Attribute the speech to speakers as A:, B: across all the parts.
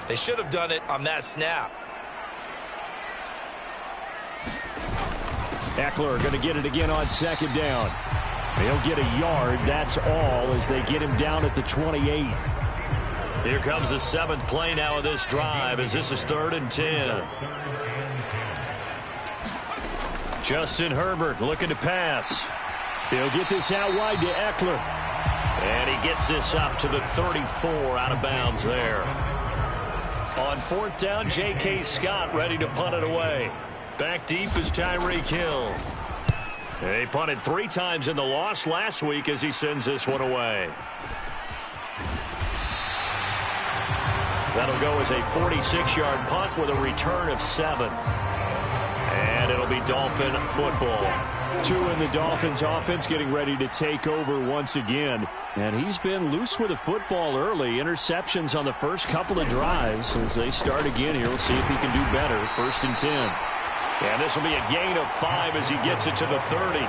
A: They should have done it on that snap.
B: Eckler going to get it again on second down. He'll get a yard, that's all, as they get him down at the 28.
C: Here comes the 7th play now of this drive, as this is 3rd and 10. Justin Herbert looking to pass.
B: He'll get this out wide to Eckler.
C: And he gets this up to the 34, out of bounds there. On 4th down, J.K. Scott ready to punt it away. Back deep is Tyreek Hill. He punted 3 times in the loss last week as he sends this one away. That'll go as a 46-yard punt with a return of 7. And it'll be Dolphin football.
B: 2 in the Dolphins offense getting ready to take over once again. And he's been loose with the football early. Interceptions on the first couple of drives. As they start again here, we'll see if he can do better. 1st and 10.
C: And this will be a gain of 5 as he gets it to the 30.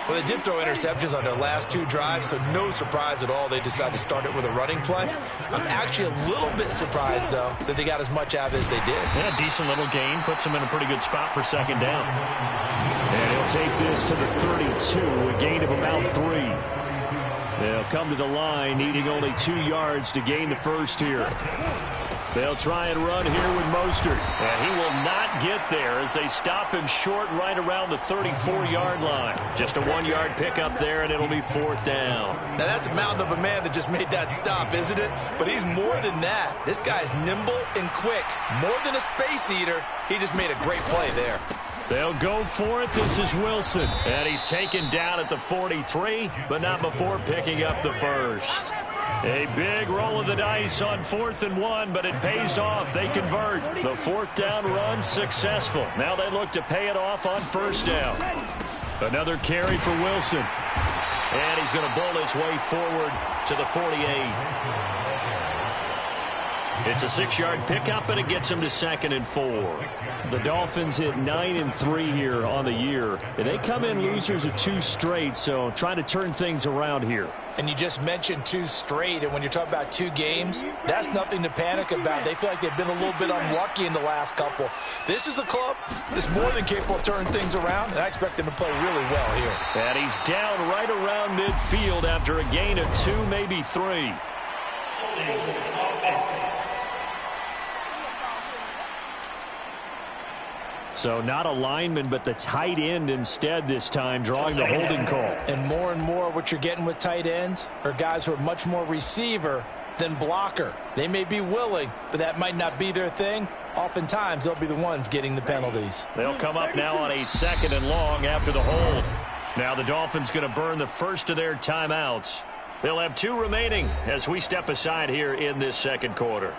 A: Well, they did throw interceptions on their last 2 drives, so no surprise at all they decided to start it with a running play. I'm actually a little bit surprised, though, that they got as much out of it as they did.
C: Yeah, decent little gain. Puts them in a pretty good spot for 2nd down.
B: And he'll take this to the 32, a gain of about 3. They'll come to the line, needing only 2 yards to gain the first here. They'll try and run here with Mostert.
C: And he will not get there as they stop him short right around the 34-yard line. Just a 1-yard pickup there, and it'll be 4th down.
A: Now, that's a mountain of a man that just made that stop, isn't it? But he's more than that. This guy's nimble and quick. More than a space eater, he just made a great play there.
C: They'll go for it. This is Wilson. And he's taken down at the 43, but not before picking up the first. A big roll of the dice on 4th and 1, but it pays off. They convert. The 4th down run successful. Now they look to pay it off on 1st down. Another carry for Wilson. And he's going to bowl his way forward to the 48. It's a 6-yard pickup, and it gets him to 2nd and 4.
B: The Dolphins hit 9-3 here on the year. And they come in losers of 2 straight, so trying to turn things around here.
A: And you just mentioned 2 straight, and when you're talking about 2 games, that's nothing to panic about. They feel like they've been a little bit unlucky in the last couple. This is a club that's more than capable of turning things around, and I expect them to play really well here.
C: And he's down right around midfield after a gain of 2, maybe 3.
B: So not a lineman, but the tight end instead this time, drawing the holding call.
A: And more what you're getting with tight ends are guys who are much more receiver than blocker. They may be willing, but that might not be their thing. Oftentimes, they'll be the ones getting the penalties.
C: They'll come up now on a 2nd and long after the hold. Now the Dolphins going to burn the first of their timeouts. They'll have 2 remaining as we step aside here in this 2nd quarter.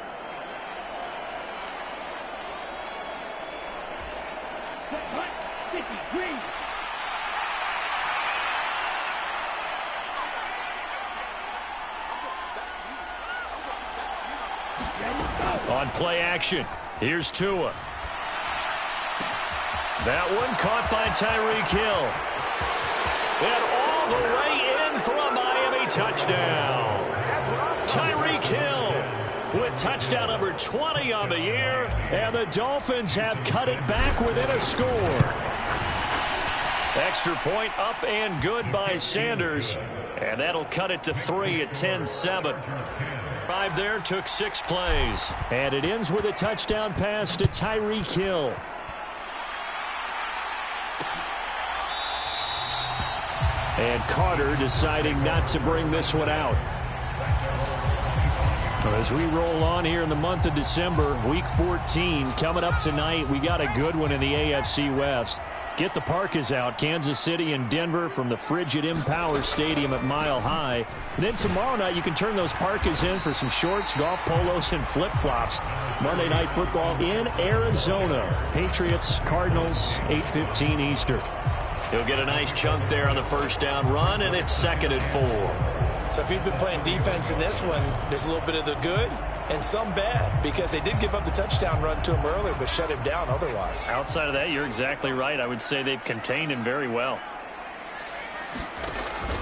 C: On play action, here's Tua. That one caught by Tyreek Hill. And all the way in for a Miami touchdown. Tyreek Hill with touchdown number 20 on the year. And the Dolphins have cut it back within a score. Extra point up and good by Sanders. And that'll cut it to 3 at 10-7. Drive there took 6 plays.
B: And it ends with a touchdown pass to Tyreek Hill. And Carter deciding not to bring this one out. As we roll on here in the month of December, week 14 coming up tonight, we got a good one in the AFC West. Get the parkas out, Kansas City and Denver from the frigid Empower Stadium at Mile High. And then tomorrow night you can turn those parkas in for some shorts, golf polos, and flip-flops. Monday Night Football in Arizona. Patriots, Cardinals, 8:15 Eastern.
C: He'll get a nice chunk there on the 1st down run, and it's 2nd and 4.
A: So if you've been playing defense in this one, there's a little bit of the good and some bad, because they did give up the touchdown run to him earlier, but shut him down otherwise.
C: Outside of that, you're exactly right. I would say they've contained him very well.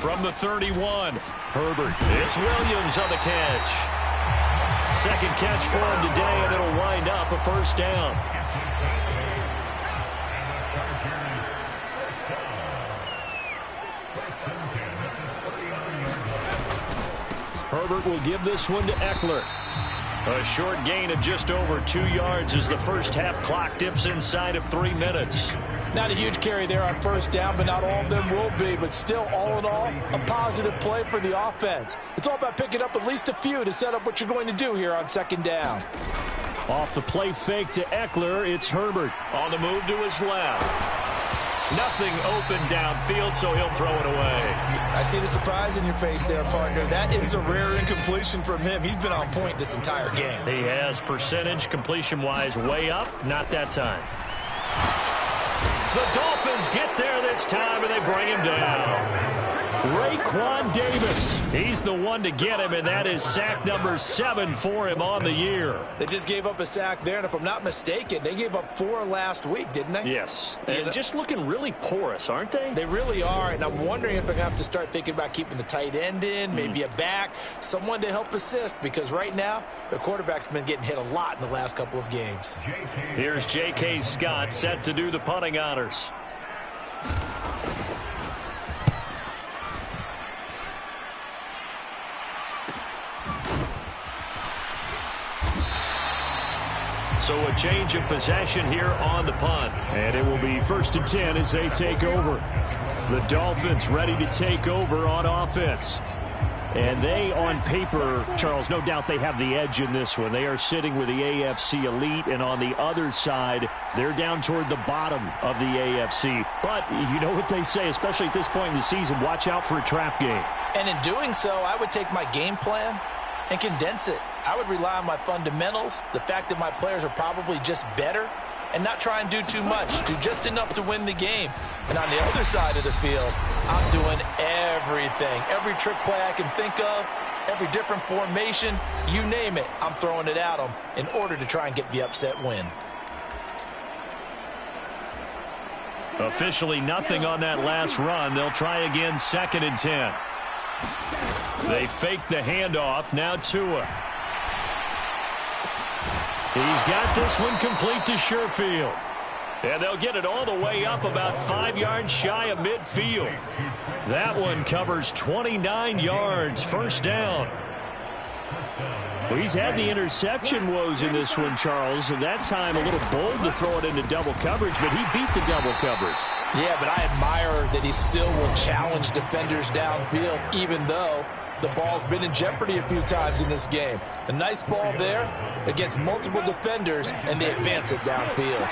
C: From the 31, Herbert. It's Williams on the catch. Second catch for him today, and it'll wind up a first down. Herbert will give this one to Eckler. A short gain of just over 2 yards as the first half clock dips inside of 3 minutes.
A: Not a huge carry there on first down, but not all of them will be. But still, all in all, a positive play for the offense. It's all about picking up at least a few to set up what you're going to do here on second down.
B: Off the play fake to Eckler, it's Herbert.
C: On the move to his left. Nothing open downfield, so he'll throw it away.
A: I see the surprise in your face there, partner. That is a rare incompletion from him. He's been on point this entire game.
C: He has percentage completion-wise way up. Not that time. The Dolphins get there this time, and they bring him down.
B: Raekwon Davis. He's the one to get him, and that is sack number 7 for him on the year.
A: They just gave up a sack there, and if I'm not mistaken, they gave up 4 last week, didn't they?
B: Yes. And just looking really porous, aren't they?
A: They really are, and I'm wondering if I'm going to have to start thinking about keeping the tight end in, maybe a back, someone to help assist, because right now, the quarterback's been getting hit a lot in the last couple of games.
C: Here's J.K. Scott set to do the punting honors. So a change of possession here on the punt.
B: And it will be 1st and 10 as they take over. The Dolphins ready to take over on offense. And they, on paper, Charles, no doubt they have the edge in this one. They are sitting with the AFC elite, and on the other side, they're down toward the bottom of the AFC. But you know what they say, especially at this point in the season, watch out for a trap game.
A: And in doing so, I would take my game plan and condense it. I would rely on my fundamentals, the fact that my players are probably just better, and not try and do too much, do just enough to win the game. And on the other side of the field, I'm doing everything. Every trick play I can think of, every different formation, you name it, I'm throwing it at them in order to try and get the upset win.
C: Officially nothing on that last run. They'll try again 2nd and 10. They fake the handoff. Now Tua. He's got this one complete to Sherfield. And they'll get it all the way up about 5 yards shy of midfield. That one covers 29 yards. First down.
B: Well, he's had the interception woes in this one, Charles. And that time a little bold to throw it into double coverage, but he beat the double coverage.
A: Yeah, but I admire that he still will challenge defenders downfield, even though the ball's been in jeopardy a few times in this game. A nice ball there against multiple defenders, and they advance it downfield.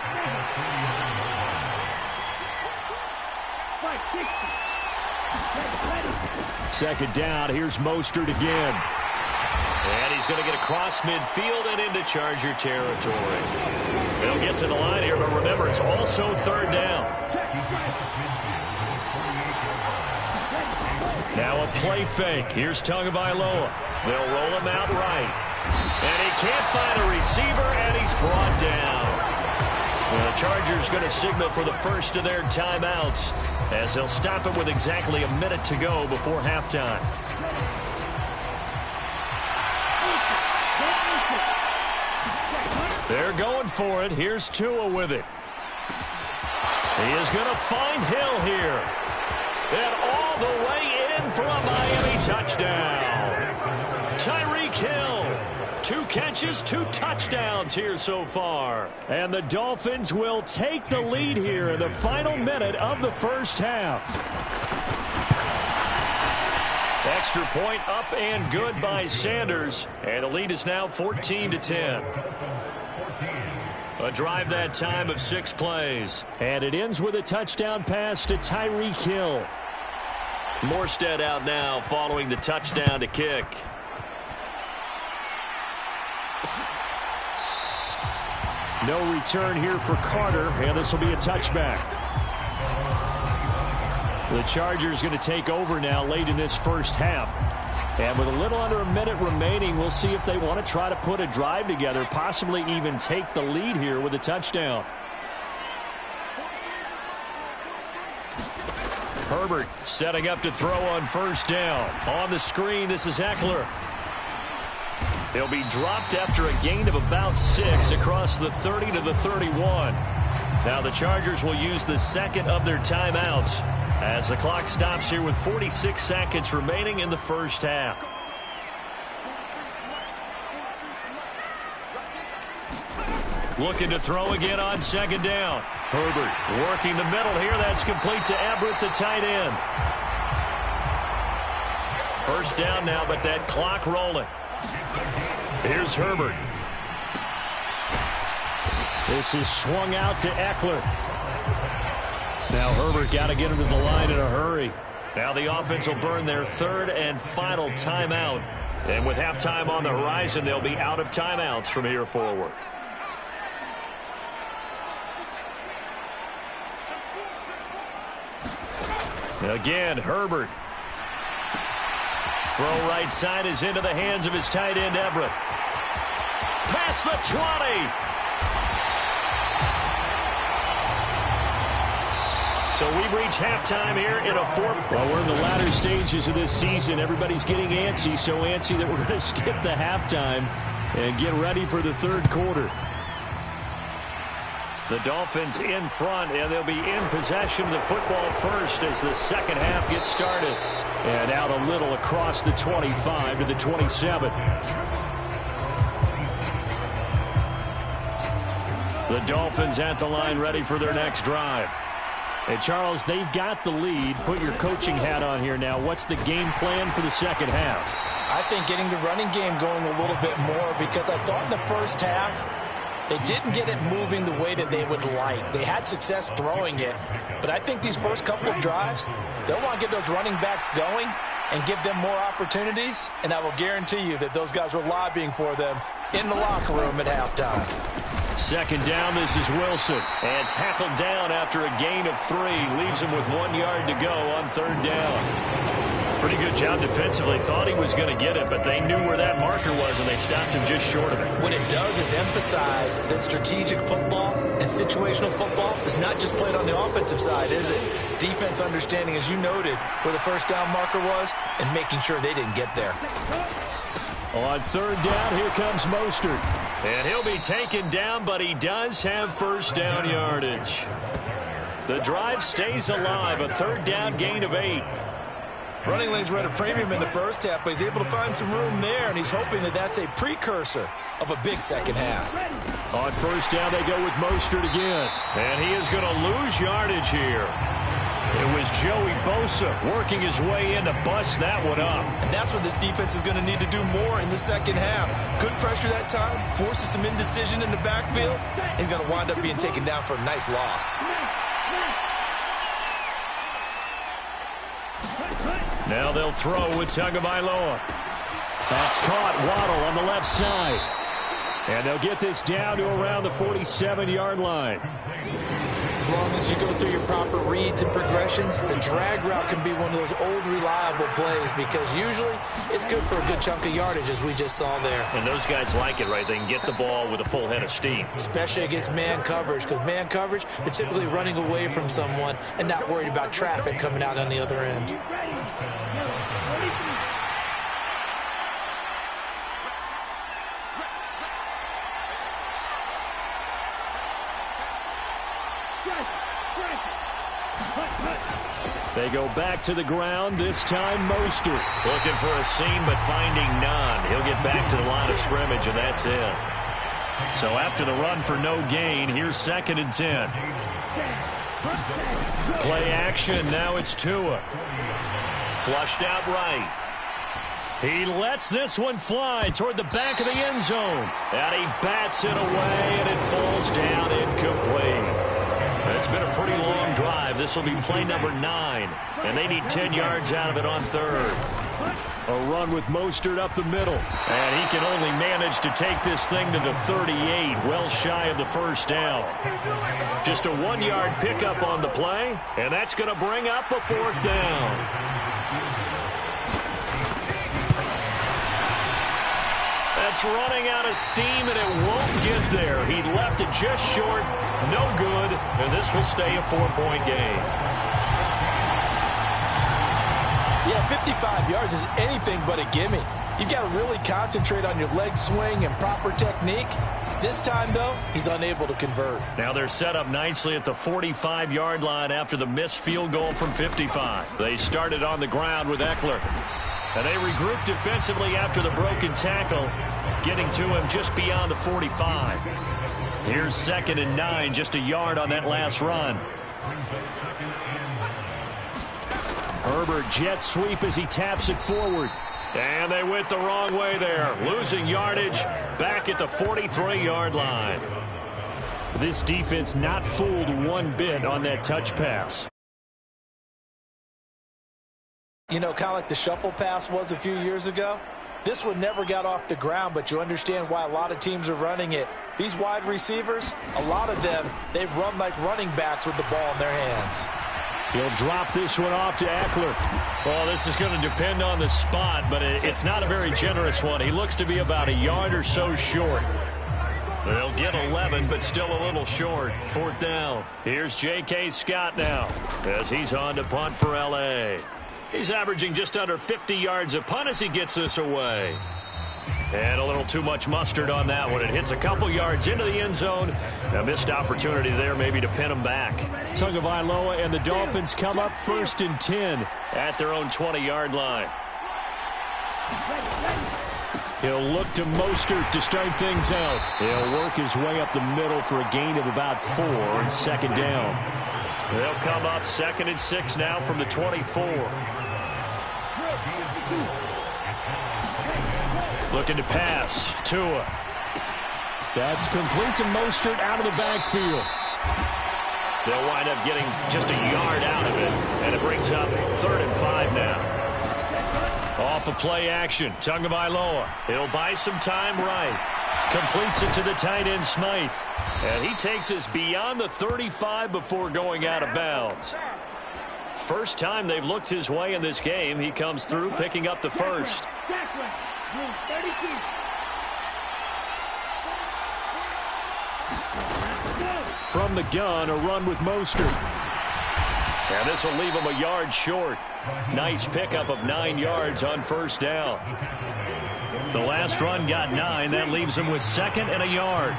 B: Second down, here's Mostert again.
C: And he's going to get across midfield and into Charger territory. They'll get to the line here, but remember, it's also 3rd down. Now a play fake. Here's Tagovailoa. They'll roll him out right. And he can't find a receiver, and he's brought down. Well, the Chargers going to signal for the first of their timeouts as they'll stop it with exactly a minute to go before halftime. They're going for it. Here's Tua with it. He is going to find Hill here. And all the way in for a Miami touchdown. Tyreek Hill. 2 catches, 2 touchdowns here so far.
B: And the Dolphins will take the lead here in the final minute of the first half.
C: Extra point up and good by Sanders. And the lead is now 14-10. A drive that time of 6 plays.
B: And it ends with a touchdown pass to Tyreek Hill.
C: Morstead out now following the touchdown to kick.
B: No return here for Carter, and this will be a touchback. The Chargers going to take over now late in this first half. And with a little under a minute remaining, we'll see if they want to try to put a drive together, possibly even take the lead here with a touchdown.
C: Herbert setting up to throw on first down. On the screen, this is Eckler. He'll be dropped after a gain of about 6 across the 30 to the 31. Now the Chargers will use the second of their timeouts as the clock stops here with 46 seconds remaining in the first half. Looking to throw again on second down. Herbert working the middle here. That's complete to Everett, the tight end. First down now, but that clock rolling. Here's Herbert.
B: This is swung out to Eckler. Now Herbert got to get him to the line in a hurry.
C: Now the offense will burn their third and final timeout. And with halftime on the horizon, they'll be out of timeouts from here forward. Again, Herbert. Throw right side is into the hands of his tight end, Everett. Past the 20. So we've reached halftime here in a fourth.
B: Well, we're in the latter stages of this season. Everybody's getting antsy, so antsy that we're going to skip the halftime and get ready for the third quarter.
C: The Dolphins in front, and they'll be in possession of the football first as the second half gets started.
B: And out a little across the 25 to the 27.
C: The Dolphins at the line ready for their next drive.
B: Hey, Charles, they've got the lead. Put your coaching hat on here now. What's the game plan for the second half?
A: I think getting the running game going a little bit more, because I thought in the first half they didn't get it moving the way that they would like. They had success throwing it, but I think these first couple of drives, they'll want to get those running backs going and give them more opportunities, and I will guarantee you that those guys were lobbying for them in the locker room at halftime.
C: Second down, this is Wilson. And tackled down after a gain of 3. Leaves him with 1 yard to go on third down. Pretty good job defensively. Thought he was going to get it, but they knew where that marker was, and they stopped him just short of it.
A: What it does is emphasize that strategic football and situational football is not just played on the offensive side, is it? Defense understanding, as you noted, where the first down marker was and making sure they didn't get there.
B: On third down, here comes Mostert.
C: And he'll be taken down, but he does have first down yardage. The drive stays alive, a third down gain of 8.
A: Running lanes were at a premium in the first half, but he's able to find some room there, and he's hoping that that's a precursor of a big second half.
B: On first down, they go with Mostert again.
C: And he is going to lose yardage here. It was Joey Bosa working his way in to bust that one up.
A: And that's what this defense is going to need to do more in the second half. Good pressure that time, forces some indecision in the backfield. He's going to wind up being taken down for a nice loss.
C: Now they'll throw with Tagovailoa.
B: That's caught. Waddle on the left side. And they'll get this down to around the 47-yard line.
A: As long as you go through your proper reads and progressions, the drag route can be one of those old reliable plays, because usually it's good for a good chunk of yardage, as we just saw there.
C: And those guys like it, right? They can get the ball with a full head of steam.
A: Especially against man coverage, because man coverage, they're typically running away from someone and not worried about traffic coming out on the other end.
B: They go back to the ground, this time Mostert.
C: Looking for a seam, but finding none. He'll get back to the line of scrimmage, and that's it. So after the run for no gain, here's 2nd and 10. Play action, now it's Tua. Flushed out right. He lets this one fly toward the back of the end zone. And he bats it away, and it falls down incomplete. It's been a pretty long drive. This will be play number 9, and they need 10 yards out of it on third.
B: A run with Mostert up the middle.
C: And he can only manage to take this thing to the 38, well shy of the first down. Just a 1-yard pickup on the play, and that's going to bring up a 4th down. That's running out of steam, and it won't get there. He left it just short, no good, and this will stay a 4-point game.
A: Yeah, 55 yards is anything but a gimme. You've got to really concentrate on your leg swing and proper technique. This time, though, he's unable to convert.
C: Now they're set up nicely at the 45-yard line after the missed field goal from 55. They started on the ground with Eckler. And they regrouped defensively after the broken tackle, getting to him just beyond the 45. Here's 2nd and 9, just a yard on that last run.
B: Herbert jet sweep as he taps it forward.
C: And they went the wrong way there, losing yardage back at the 43-yard line.
B: This defense not fooled one bit on that touch pass.
A: You know, kind of like the shuffle pass was a few years ago. This one never got off the ground, but you understand why a lot of teams are running it. These wide receivers, a lot of them, they've run like running backs with the ball in their hands.
B: He'll drop this one off to Eckler.
C: Well, this is going to depend on the spot, but it's not a very generous one. He looks to be about a yard or so short. They'll get 11, but still a little short. 4th down. Here's J.K. Scott now as he's on to punt for L.A. He's averaging just under 50 yards a punt as he gets this away. And a little too much mustard on that one. It hits a couple yards into the end zone. A missed opportunity there maybe to pin him back.
B: Tagovailoa and the Dolphins come up 1st and 10.
C: At their own 20-yard line.
B: He'll look to Mostert to start things out. He'll work his way up the middle for a gain of about 4 on 2nd down.
C: They'll come up 2nd and 6 now from the 24. Looking to pass. Tua.
B: That's complete to Mostert out of the backfield.
C: They'll wind up getting just a yard out of it. And it brings up 3rd and 5 now. Off of play action. Tagovailoa. He'll buy some time right. Completes it to the tight end Smythe. And he takes us beyond the 35 before going out of bounds. First time they've looked his way in this game. He comes through picking up the first.
B: From the gun, a run with Mostert.
C: And this will leave him a yard short. Nice pickup of 9 yards on 1st down. The last run got 9. That leaves him with 2nd and a yard.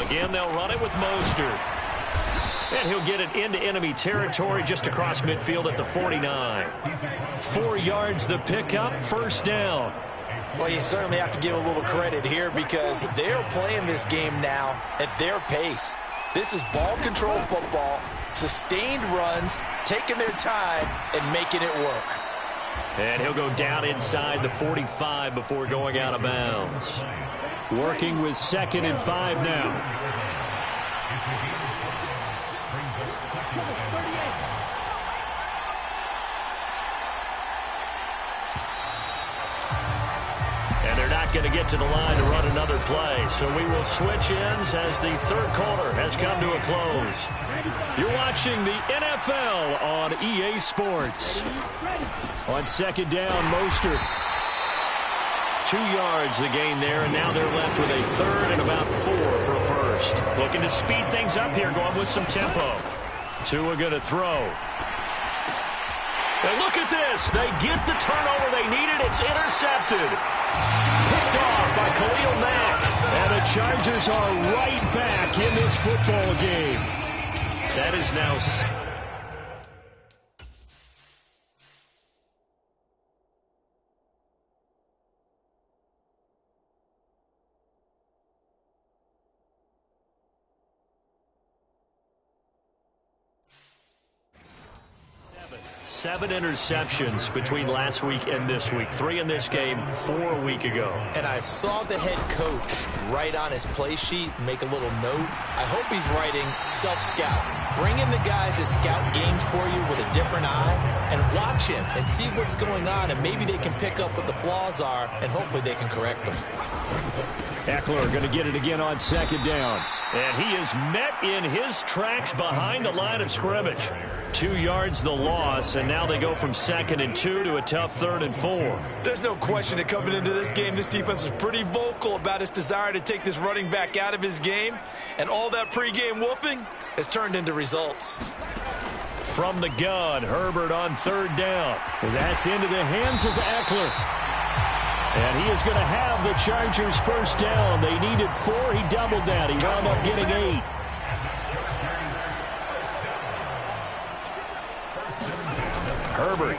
C: Again, they'll run it with Mostert. And he'll get it into enemy territory just across midfield at the 49. 4 yards the pickup, 1st down.
A: Well, you certainly have to give a little credit here because they're playing this game now at their pace. This is ball control football, sustained runs, taking their time and making it work.
C: And he'll go down inside the 45 before going out of bounds.
B: Working with 2nd and 5 now.
C: Going to get to the line to run another play. So we will switch ends as the 3rd quarter has come to a close. You're watching the NFL on EA Sports.
B: On 2nd down, Mostert.
C: 2 yards the gain there, and now they're left with a 3rd and about 4 for a first. Looking to speed things up here, going with some tempo. Tua going to throw. And look at this. They get the turnover they needed. It's intercepted. Picked off by Khalil Mack.
B: And the Chargers are right back in this football game.
C: That is now... Seven interceptions between last week and this week. 3 in this game, 4 a week ago.
A: And I saw the head coach write on his play sheet, make a little note. I hope he's writing self-scout. Bring in the guys that scout games for you with a different eye and watch him and see what's going on, and maybe they can pick up what the flaws are, and hopefully they can correct them.
B: Eckler going to get it again on 2nd down.
C: And he is met in his tracks behind the line of scrimmage. 2 yards the loss, and now they go from 2nd and 2 to a tough 3rd and 4.
A: There's no question that coming into this game, this defense was pretty vocal about its desire to take this running back out of his game, and all that pregame wolfing has turned into results.
C: from the gun. Herbert on third down.
B: That's into the hands of Eckler. And he is going to have the Chargers first down. They needed 4. He doubled that. He wound up getting 8.
C: Herbert.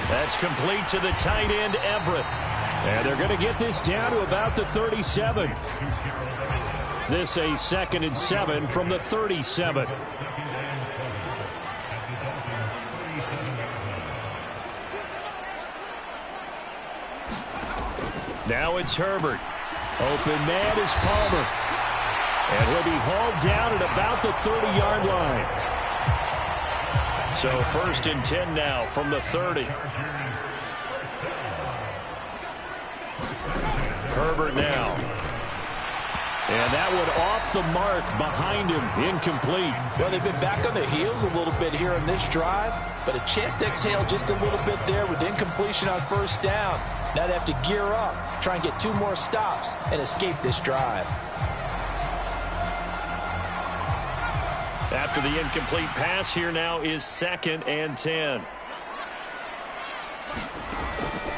C: That's complete to the tight end, Everett.
B: And they're going to get this down to about the 37. This a 2nd and 7 from the 37.
C: Now it's Herbert.
B: Open man is Palmer. And he'll be hauled down at about the 30-yard line.
C: So 1st and 10 now from the 30. Herbert now.
B: And that one off the mark behind him. Incomplete.
A: Well, they've been back on their heels a little bit here on this drive, but a chance to exhale just a little bit there with incompletion on first down. Now they have to gear up, try and get 2 more stops, and escape this drive.
C: After the incomplete pass, here now is 2nd and 10.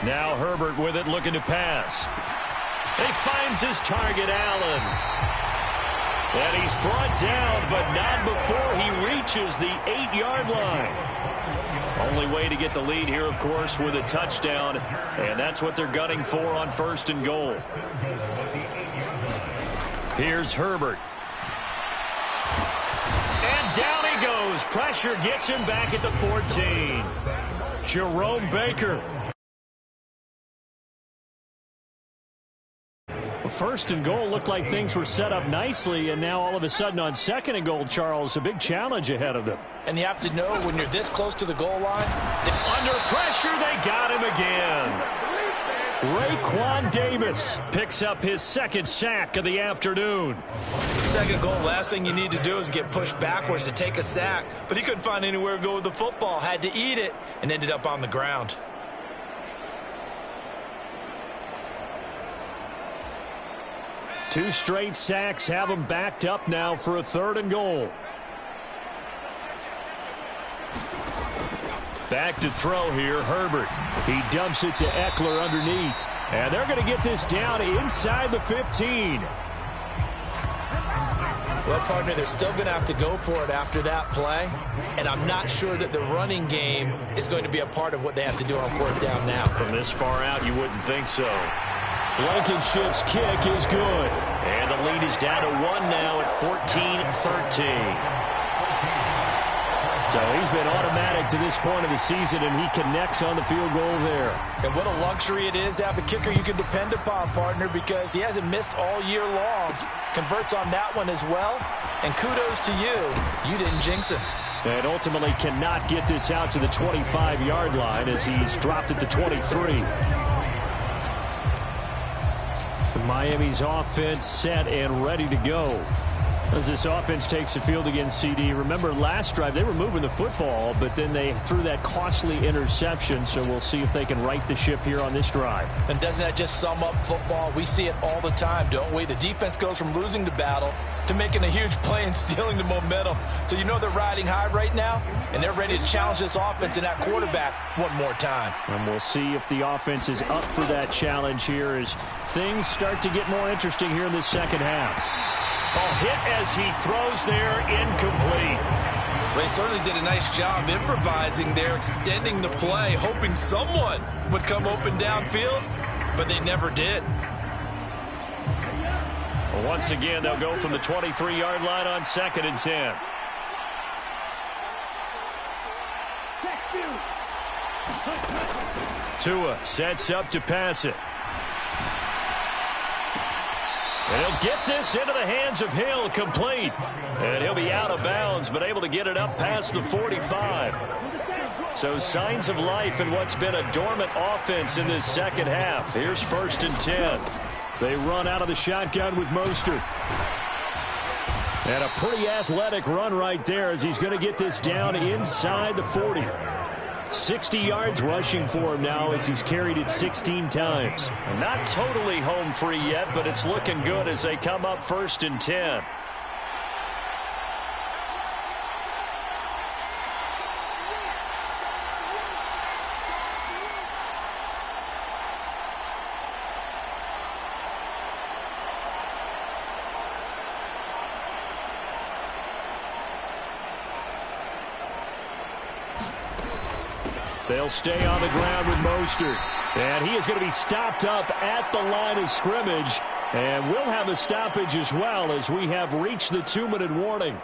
C: Now Herbert with it, looking to pass. He finds his target, Allen. And he's brought down, but not before he reaches the 8-yard line. Only way to get the lead here, of course, with a touchdown. And that's what they're gunning for on 1st and goal. Here's Herbert. And down he goes. Pressure gets him back at the 14. Jerome Baker.
B: 1st and goal looked like things were set up nicely, and now all of a sudden on 2nd and goal, Charles, a big challenge ahead of them.
A: And you have to know when you're this close to the goal line.
C: Under pressure, they got him again.
B: Raekwon Davis
C: picks up his 2nd sack of the afternoon.
A: 2nd goal, last thing you need to do is get pushed backwards to take a sack. But he couldn't find anywhere to go with the football, had to eat it, and ended up on the ground.
B: Two straight sacks have him backed up now for a 3rd and goal.
C: Back to throw here, Herbert.
B: He dumps it to Eckler underneath. And they're going to get this down inside the 15.
A: Well, partner, they're still going to have to go for it after that play. And I'm not sure that the running game is going to be a part of what they have to do on 4th down now.
C: From this far out, you wouldn't think so.
B: Blankenship's kick is good.
C: And the lead is down to 1 now at 14-13.
B: So he's been automatic to this point of the season, and he connects on the field goal there.
A: And what a luxury it is to have a kicker you can depend upon, partner, because he hasn't missed all year long. Converts on that one as well. And kudos to you. You didn't jinx him.
B: And ultimately cannot get this out to the 25-yard line as he's dropped at the 23. Miami's offense set and ready to go. As this offense takes the field against CD. Remember last drive they were moving the football, but then they threw that costly interception, so we'll see if they can right the ship here on this drive.
A: And doesn't that just sum up football? We see it all the time, don't we? The defense goes from losing the battle to making a huge play and stealing the momentum. So you know they're riding high right now, and they're ready to challenge this offense and that quarterback one more time.
B: And we'll see if the offense is up for that challenge here as things start to get more interesting here in the 2nd half.
C: A hit as he throws there, incomplete.
A: Well, they certainly did a nice job improvising there, extending the play, hoping someone would come open downfield, but they never did.
C: Well, once again, they'll go from the 23-yard line on 2nd and 10. Tua sets up to pass it. And he'll get this into the hands of Hill, complete. And he'll be out of bounds, but able to get it up past the 45. So signs of life in what's been a dormant offense in this 2nd half. Here's 1st and 10.
B: They run out of the shotgun with Mostert. And a pretty athletic run right there as he's going to get this down inside the 40. 60 yards rushing for him now as he's carried it 16 times.
C: Not totally home free yet, but it's looking good as they come up 1st and 10.
B: They'll stay on the ground with Mostert. And he is going to be stopped up at the line of scrimmage. And we'll have a stoppage as well as we have reached the 2-minute warning.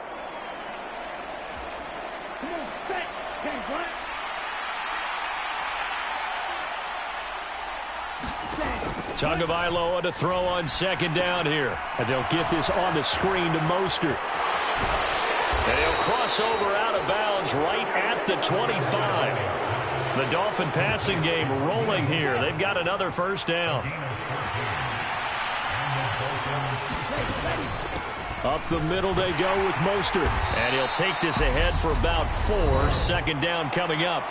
B: Tagovailoa to throw on second down here. And they'll get this on the screen to Mostert. And he'll cross over out of bounds right at the 25. The Dolphin passing game rolling here. They've got another first down. Up the middle they go with Mostert. And he'll take this ahead for about 4. Second down coming up.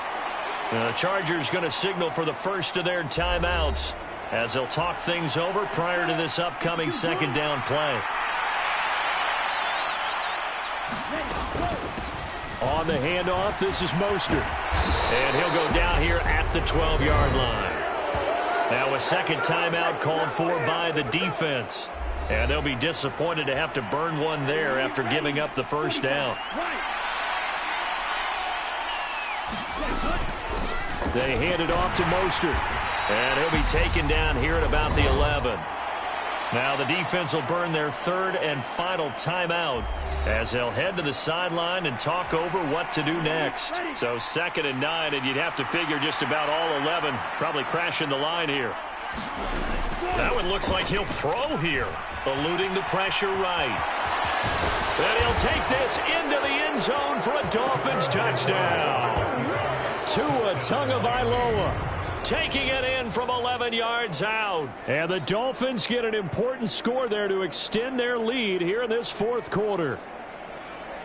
B: The Chargers going to signal for the first of their timeouts as they'll talk things over prior to this upcoming second down play. On the handoff, this is Mostert. And he'll go down here at the 12-yard line. Now a second timeout called for by the defense. And they'll be disappointed to have to burn one there after giving up the first down. They hand it off to Mostert. And he'll be taken down here at about the 11. Now the defense will burn their third and final timeout as they'll head to the sideline and talk over what to do next. So 2nd and 9, and you'd have to figure just about all 11 probably crashing the line here. That one looks like he'll throw here, eluding the pressure right. And he'll take this into the end zone for a Dolphins touchdown. Tua Tagovailoa taking it in from 11 yards out. And the Dolphins get an important score there to extend their lead here in this fourth quarter.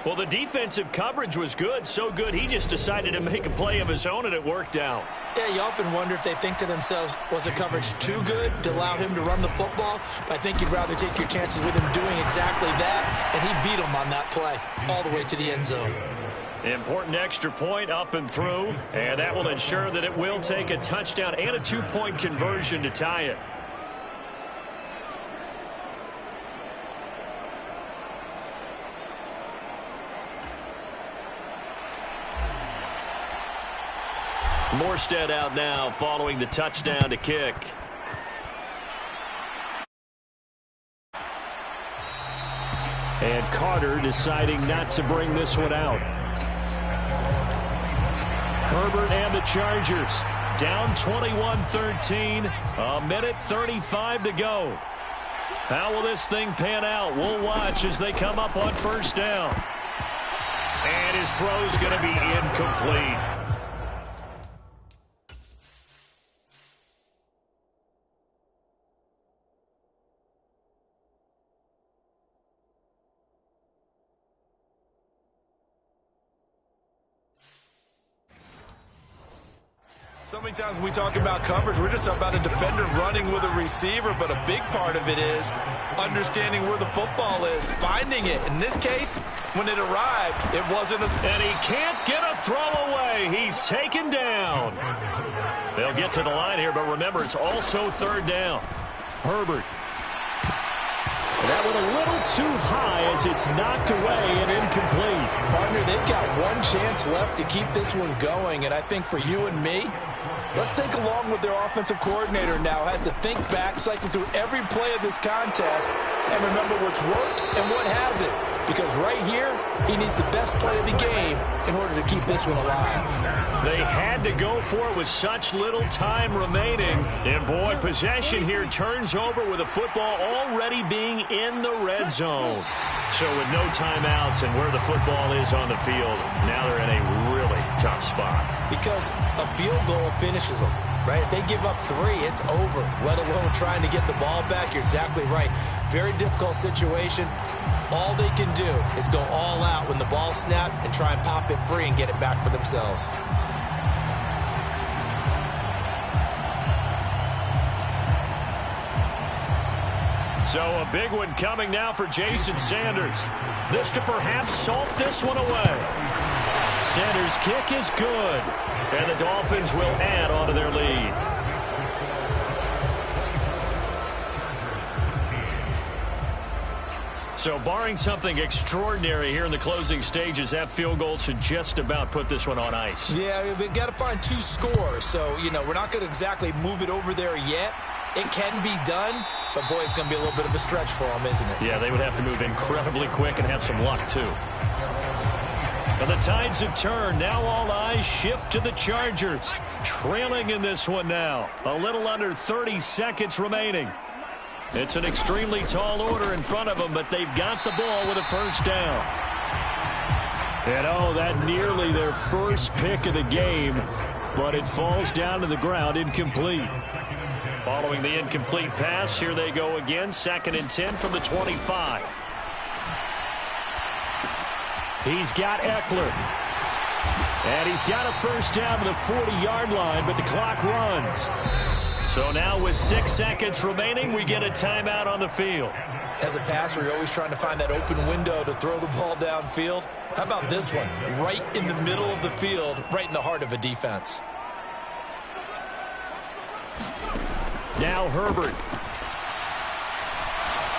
B: Well, the defensive coverage was good, so good he just decided to make a play of his own, and it worked out.
A: Yeah, you often wonder if they think to themselves, was the coverage too good to allow him to run the football? But I think you'd rather take your chances with him doing exactly that, and he beat him on that play all the way to the end zone.
B: Important extra point up and through, and that will ensure that it will take a touchdown and a 2-point conversion to tie it. Morstead out now following the touchdown to kick. And Carter deciding not to bring this one out. Herbert and the Chargers down 21-13. A minute 35 to go. How will this thing pan out? We'll watch as they come up on first down. And his throw's going to be incomplete.
A: So many times when we talk about coverage, we're just about a defender running with a receiver, but a big part of it is understanding where the football is, finding it. In this case, when it arrived, it wasn't a...
B: And he can't get a throw away. He's taken down. They'll get to the line here, but remember, it's also third down. Herbert. That one a little too high as it's knocked away and incomplete.
A: Partner, they've got one chance left to keep this one going, and I think for you and me, let's think along with their offensive coordinator now. Has to think back, cycle through every play of this contest, and remember what's worked and what hasn't. Because right here, he needs the best play of the game in order to keep this one alive.
B: They had to go for it with such little time remaining. And, boy, possession here turns over with the football already being in the red zone. So with no timeouts and where the football is on the field, now they're in a really tough spot.
A: Because a field goal finishes them, right? If they give up 3, it's over, let alone trying to get the ball back. You're exactly right. Very difficult situation. All they can do is go all out when the ball's snapped and try and pop it free and get it back for themselves.
B: So a big one coming now for Jason Sanders. This to perhaps salt this one away. Sanders' kick is good. And the Dolphins will add onto their lead.
C: So barring something extraordinary here in the closing stages, that field goal should just about put this one on ice.
A: Yeah, we've got to find 2 scores. So, we're not going to exactly move it over there yet. It can be done, but, boy, it's going to be a little bit of a stretch for them, isn't it?
C: Yeah, they would have to move incredibly quick and have some luck, too. But the tides have turned. Now all eyes shift to the Chargers. Trailing in this one now. A little under 30 seconds remaining. It's an extremely tall order in front of them, but they've got the ball with a first down.
B: And, that nearly their first pick of the game, but it falls down to the ground incomplete.
C: Following the incomplete pass, here they go again. 2nd and 10 from the 25.
B: He's got Eckler. And he's got a first down to the 40-yard line, but the clock runs.
C: So now with 6 seconds remaining, we get a timeout on the field.
A: As a passer, you're always trying to find that open window to throw the ball downfield. How about this one? Right in the middle of the field, right in the heart of a defense.
B: Now Herbert.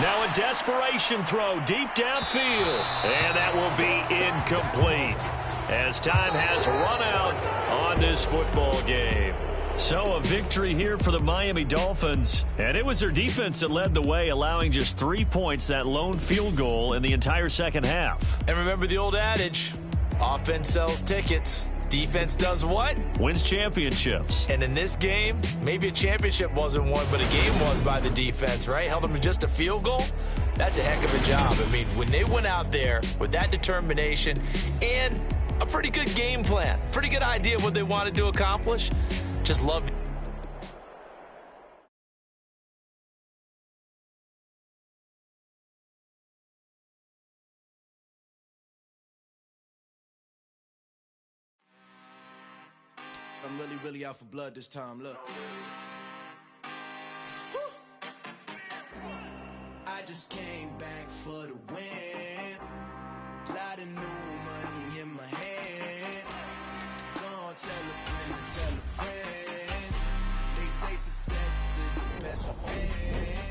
C: Now a desperation throw deep downfield. And that will be incomplete as time has run out on this football game. So a victory here for the Miami Dolphins. And it was their defense that led the way, allowing just 3 points, that lone field goal in the entire second half.
A: And remember the old adage, offense sells tickets. Defense does what?
C: Wins championships.
A: And in this game, maybe a championship wasn't won, but a game was by the defense, right? Held them to just a field goal. That's a heck of a job. I mean, when they went out there with that determination and a pretty good game plan, pretty good idea of what they wanted to accomplish, just loved it.
D: I'm really out for blood this time, look. I just came back for the win. Lot of new money in my hand. Gonna tell a friend. They say success is the best revenge.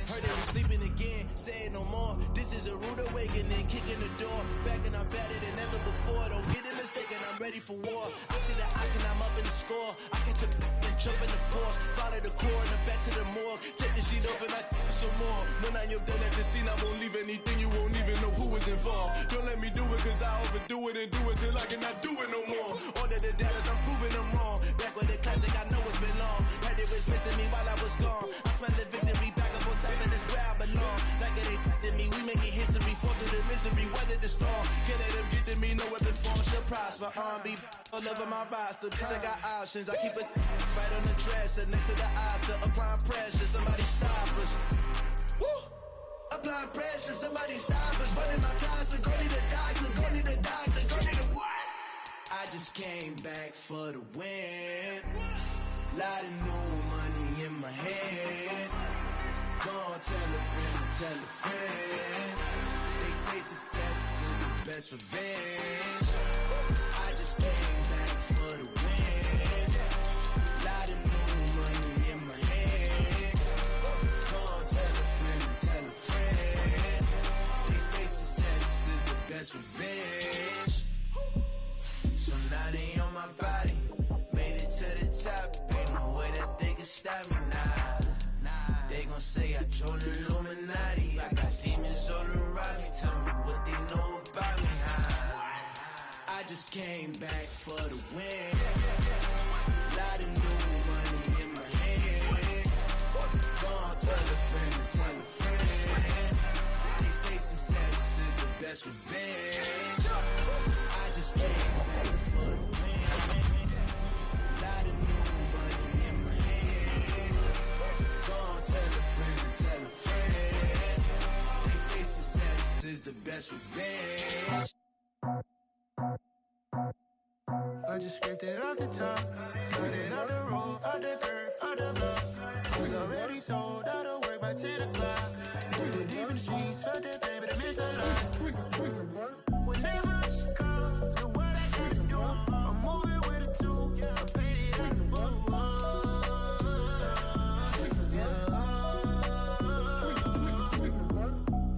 D: Heard they was sleeping again, saying no more. This is a rude awakening, kicking the door. Back and I'm better than ever before. Don't get it mistaken, I'm ready for war. I see the odds and I'm up in the score. I catch a and jump in the course. Follow the core and I'm back to the morgue. Take the sheet off and I some more. When I am done at the scene, I won't leave anything. You won't even know who was involved. Don't let me do it cause I overdo it and do it till I cannot do it no more. All of the doubters, I'm proving them wrong. Back with the classic, I know it's been long. Heard it was missing me while I was gone. I smell the victory back up on time and it's where I belong. Like it ain't to me, we making history. Fall through the misery, weather the storm. Can't let them get to me, no weapon form shall prosper. R&B all over my roster. I got options, I keep it right on the dresser. Next to the Oscar, applying pressure. Somebody stop us. Woo! Applying pressure, somebody stop us. Running my closet, go need a doctor, go need a doctor, go need a what? I just came back for the win. Lot of new money in my hand. Gonna tell a friend. They say success is the best revenge. I just came back for the win. Lot of new money in my hand. Gonna tell a friend. They say success is the best revenge. So now they on my body. Made it to the top. Ain't no way that they can stop me now. They gon' say I joined the Illuminati. I got demons all around me. Tell me what they know about me, huh? I just came back for the win. Lot of new money in my hand. Gonna tell a friend. They say success is the best revenge. I just came back for the win. Lot of new money in my hand. Gonna tell a friend. They say success is the best revenge.
E: I just scraped it off the top, cut it off the road, off the curve, off the block. Was already sold, out of work by 10 o'clock. Too deep in the streets, felt that pain, but I missed a lot. When they rush calls, look what I can do. I'm moving with a two, I paid it out the book.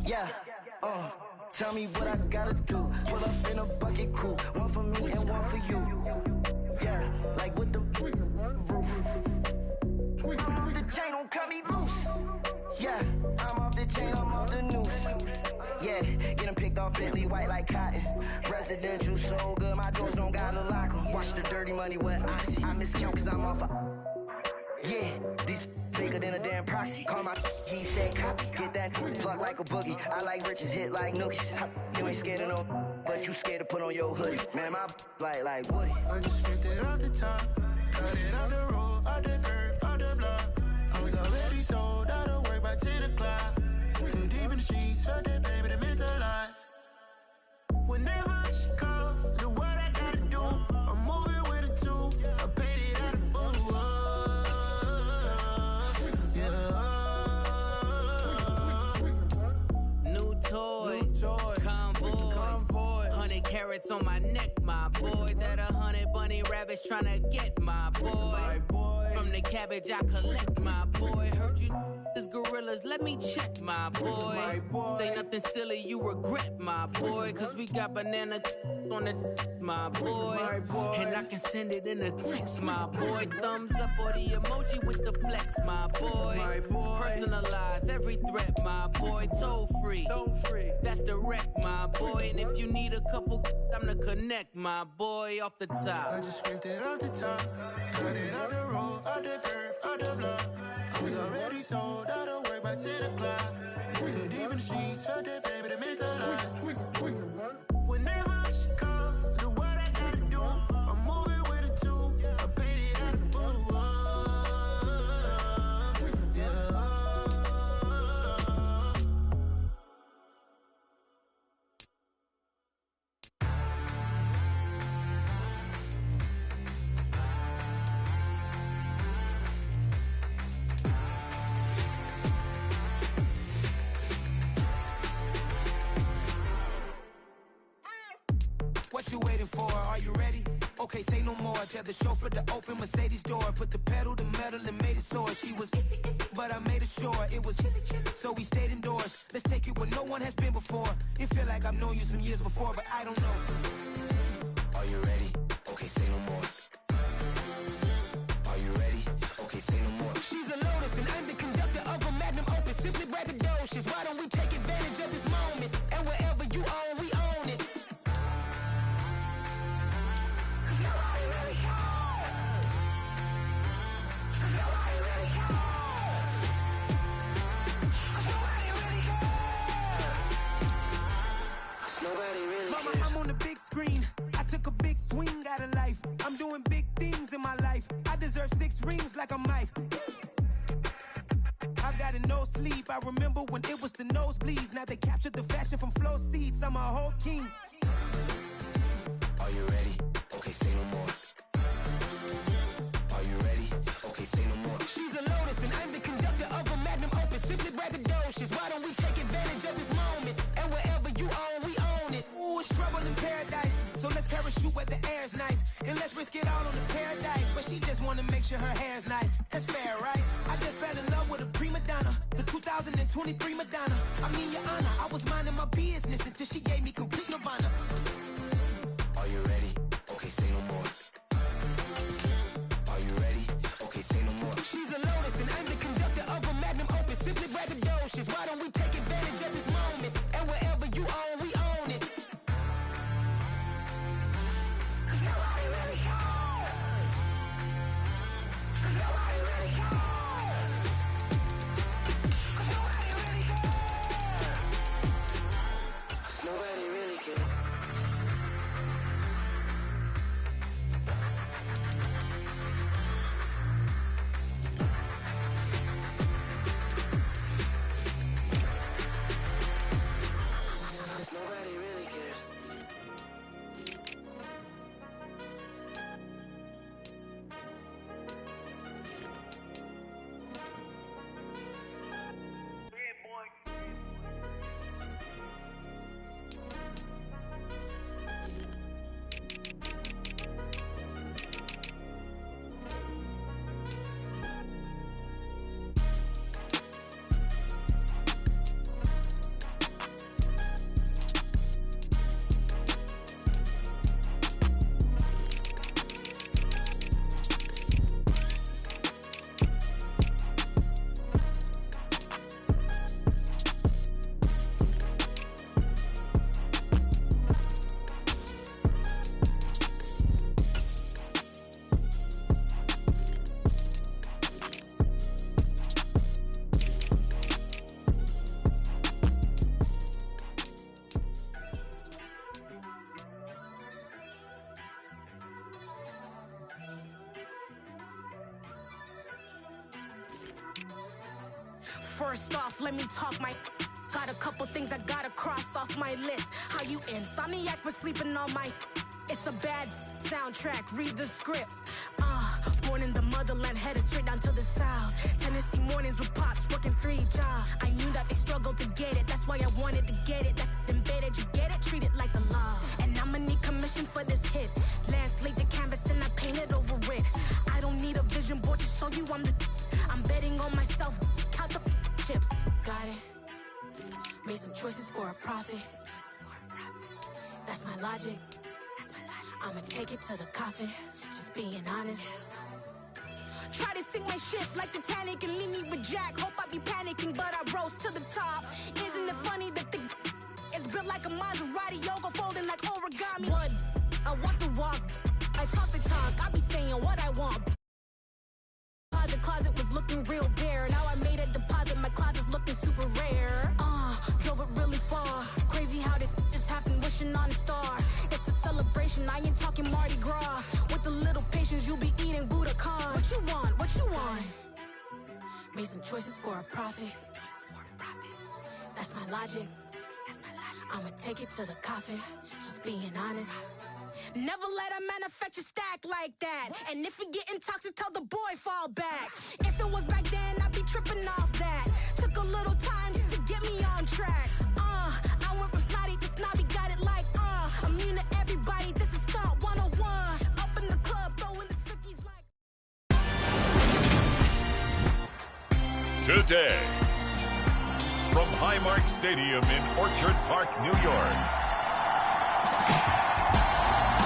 E: Yeah,
F: Tell me what I gotta do. Pull up in a bucket crew, one for me and one for you. Yeah, like with the roof. I'm off the chain, don't cut me loose. Yeah, I'm off the chain, I'm off the noose. Yeah, getting picked off Bentley, white like cotton. Residential so good, my doors don't gotta lock 'em. Watch the dirty money with oxy. I miscount cause I'm off yeah, these bigger than a damn proxy. Call my he said copy. Get that plug like a boogie. I like riches, hit like nookies. You ain't scared of no, but you scared to put on your hoodie. Man, my like Woody.
E: I just scraped it off the top, cut it off the road, off the curve, off the block. I was already sold out of work by 10 o'clock. Too deep in the streets, felt that baby, that meant a lot. Whenever she calls, do what I gotta do. I'm moving with a two, I paid it out of full.
G: Toys, convoy, 100 carats on my neck, my boy. That 100 bunny rabbits tryna get my boy. From the cabbage I collect, my boy. Heard you is gorillas, let me check, my boy. Say nothing silly, you regret, my boy. Cause we got banana on the my boy. And I can send it in a text, my boy. Thumbs up or the emoji with the flex, my boy. Personalize every threat, my boy. Toll free. That's direct, my boy. And if you need a couple, I'm the connect, my boy. Off the top.
E: I just scraped it off the top, cut it off the road, off the curve, off the block. I was already sold out of work by 10 o'clock. Too deep in the streets, felt that baby, that meant a lot. Whenever she calls, do what I gotta do. I'm moving with a two, I paid it out of full.
H: What you waiting for? Are you ready? Okay, say no more. Tell the chauffeur to open Mercedes door. Put the pedal to metal and made it soar. She was, but I made it sure it was. So we stayed indoors. Let's take it where no one has been before. It feel like I've known you some years before, but I don't know. Are you ready? Okay, say no more. Are you ready? Okay, say no more.
I: She's a Lotus and I'm the conductor of a Magnum Opus. Simply braggadocious. Why don't we take advantage of this moment? And wherever you own, we own it.
H: Mama, I'm on the big screen. I took a big swing out of life. I'm doing big things in my life. I deserve 6 rings like a Mike. I've got no sleep. I remember when it was the nosebleeds. Now they captured the fashion from flow seats. I'm a whole king.
I: Are you ready? Okay, say no more. Are you ready? Okay, say no more. She's a Lotus and I'm the conductor of a Magnum Opus. Simply braggadocious. Why don't we take advantage of this moment? And wherever you own, we own it.
H: Ooh, it's trouble in paradise. So let's parachute where the air's nice. And let's risk it all on the paradise. But she just wanna make sure her hair's nice. That's fair, right? I just fell in love with a prima donna. The 2023 Madonna. I mean, your honor, I was minding my business until she gave me complete nirvana.
I: Are you ready? Okay, say no more. Are you ready? Okay, say no more. She's a Lotus and I'm the conductor of a Magnum Opus. Simply braggadocious. Why don't we take advantage of this moment? And wherever you own, we own it. Nobody really cares. Nobody really cares. Nobody really cares. Nobody really cares.
J: First off, let me talk my. Got a couple things I gotta cross off my list. How you insomniac for sleeping on my. It's a bad soundtrack, read the script. Born in the motherland, headed straight down to the south. Tennessee mornings with pops, working 3 jobs. I knew that they struggled to get it, that's why I wanted to get it. That embedded, you get it, treat it like the law. And I'ma need commission for this hit. Lance laid the canvas and I painted over it. I don't need a vision board to show you I'm betting on myself, count the chips. Got it. Made some choices for a profit. That's my logic. I'ma take it to the coffin, just being honest. Try to sink my ship like Titanic and leave me with Jack. Hope I be panicking, but I rose to the top. Isn't it funny that the is built like a Maserati, yoga folding like origami? What? I walk the walk, I talk the talk, I be saying what I want. Closet was looking real bare. Now I made a deposit, my closet's looking super rare. Drove it really far. Crazy how did just happen, wishing on a star. It's a celebration, I ain't talking Mardi Gras. With a little patience, you'll be eating Budokan. What you want? What you want? Made some choices for a profit. That's my logic. I'ma take it to the coffin, just being honest. Never let a manufacture stack like that. And if it getting toxic, tell the boy fall back. If it was back then, I'd be tripping off that. Took a little time just to get me on track. I went from snotty to snobby, got it like immune to everybody, this is Stunt 101. Up in the club, throwing the 50s like.
K: Today, from Highmark Stadium in Orchard Park, New York,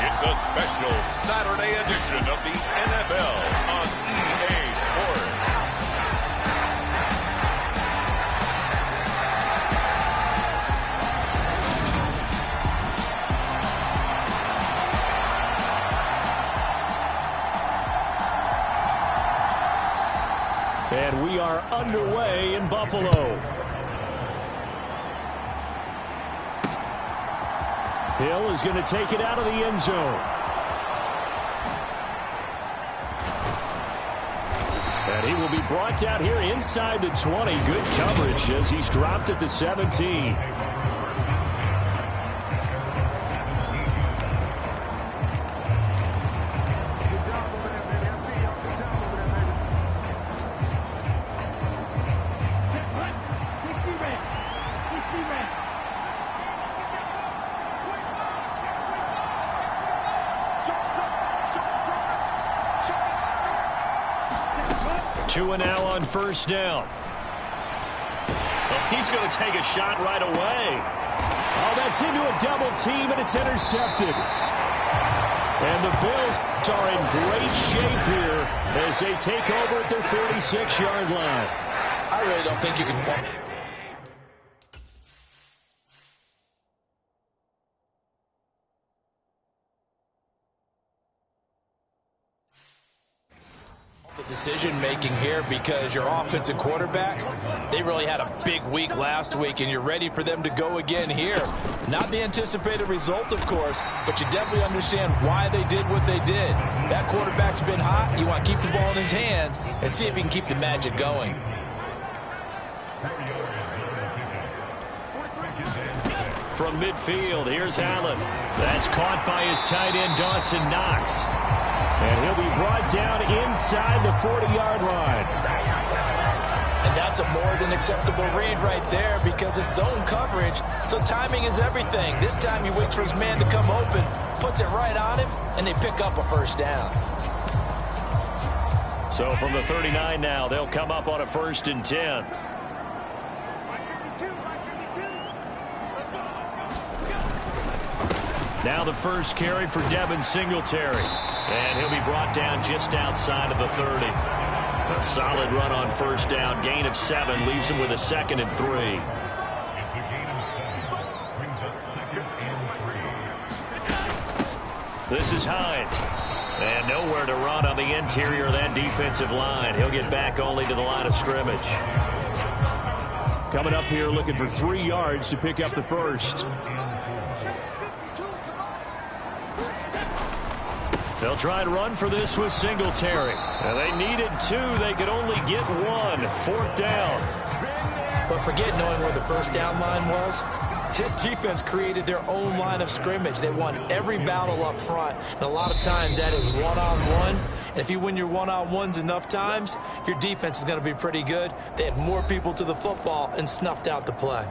K: it's a special Saturday edition of the NFL on EA Sports.
B: And we are underway in Buffalo. Hill is going to take it out of the end zone. And he will be brought down here inside the 20. Good coverage as he's dropped at the 17. Two and now on first down.
C: Well, he's going to take a shot right away.
B: Oh, that's into a double team, and it's intercepted. And the Bills are in great shape here as they take over at their 46-yard line.
A: I really don't think you can... decision-making here because your offensive quarterback, they really had a big week last week, and you're ready for them to go again here. Not the anticipated result, of course, but you definitely understand why they did what they did. That quarterback's been hot. You want to keep the ball in his hands and see if he can keep the magic going.
C: From midfield, here's Allen. That's caught by his tight end, Dawson Knox.
B: And he'll be brought down inside the 40-yard line.
A: And that's a more than acceptable read right there because it's zone coverage, so timing is everything. This time he waits for his man to come open, puts it right on him, and they pick up a first down.
C: So from the 39 now, they'll come up on a 1st and 10. Now the first carry for Devin Singletary. And he'll be brought down just outside of the 30. A solid run on first down. Gain of 7 leaves him with a 2nd and 3. This is Hines. And nowhere to run on the interior of that defensive line. He'll get back only to the line of scrimmage.
B: Coming up here looking for 3 yards to pick up the first.
C: They'll try and run for this with Singletary. And they needed 2. They could only get 1. 4th down.
A: forget knowing where the first down line was. This defense created their own line of scrimmage. They won every battle up front, and a lot of times that is one-on-one. And if you win your one-on-ones enough times, your defense is going to be pretty good. They had more people to the football and snuffed out the play.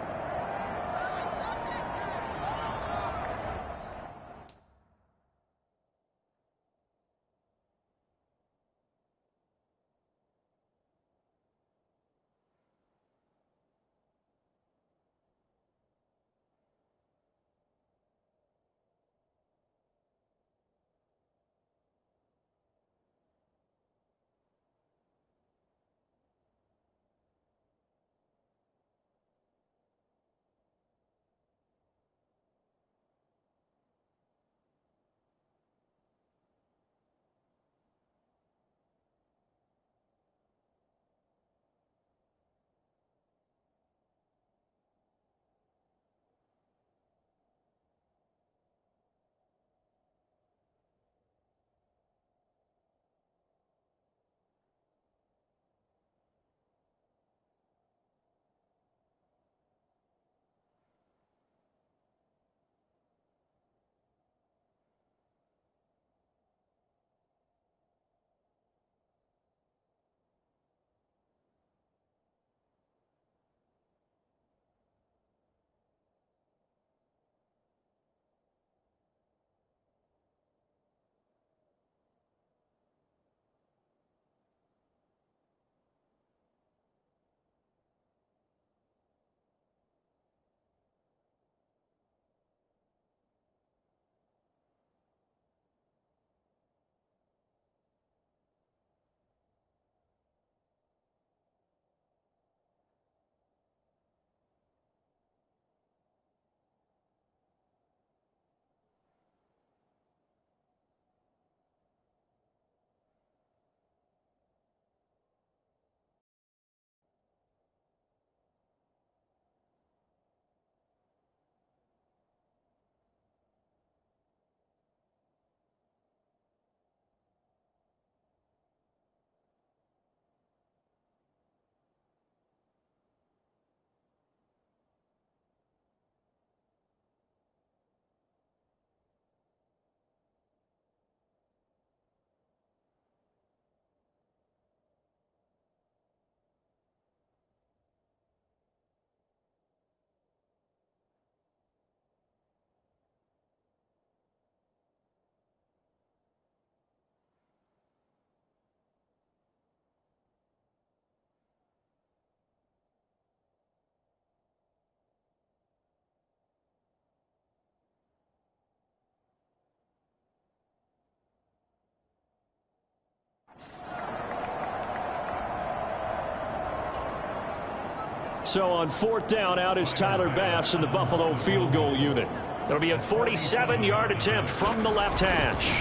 B: So on fourth down, out is Tyler Bass in the Buffalo field goal unit. It'll be a 47-yard attempt from the left hash.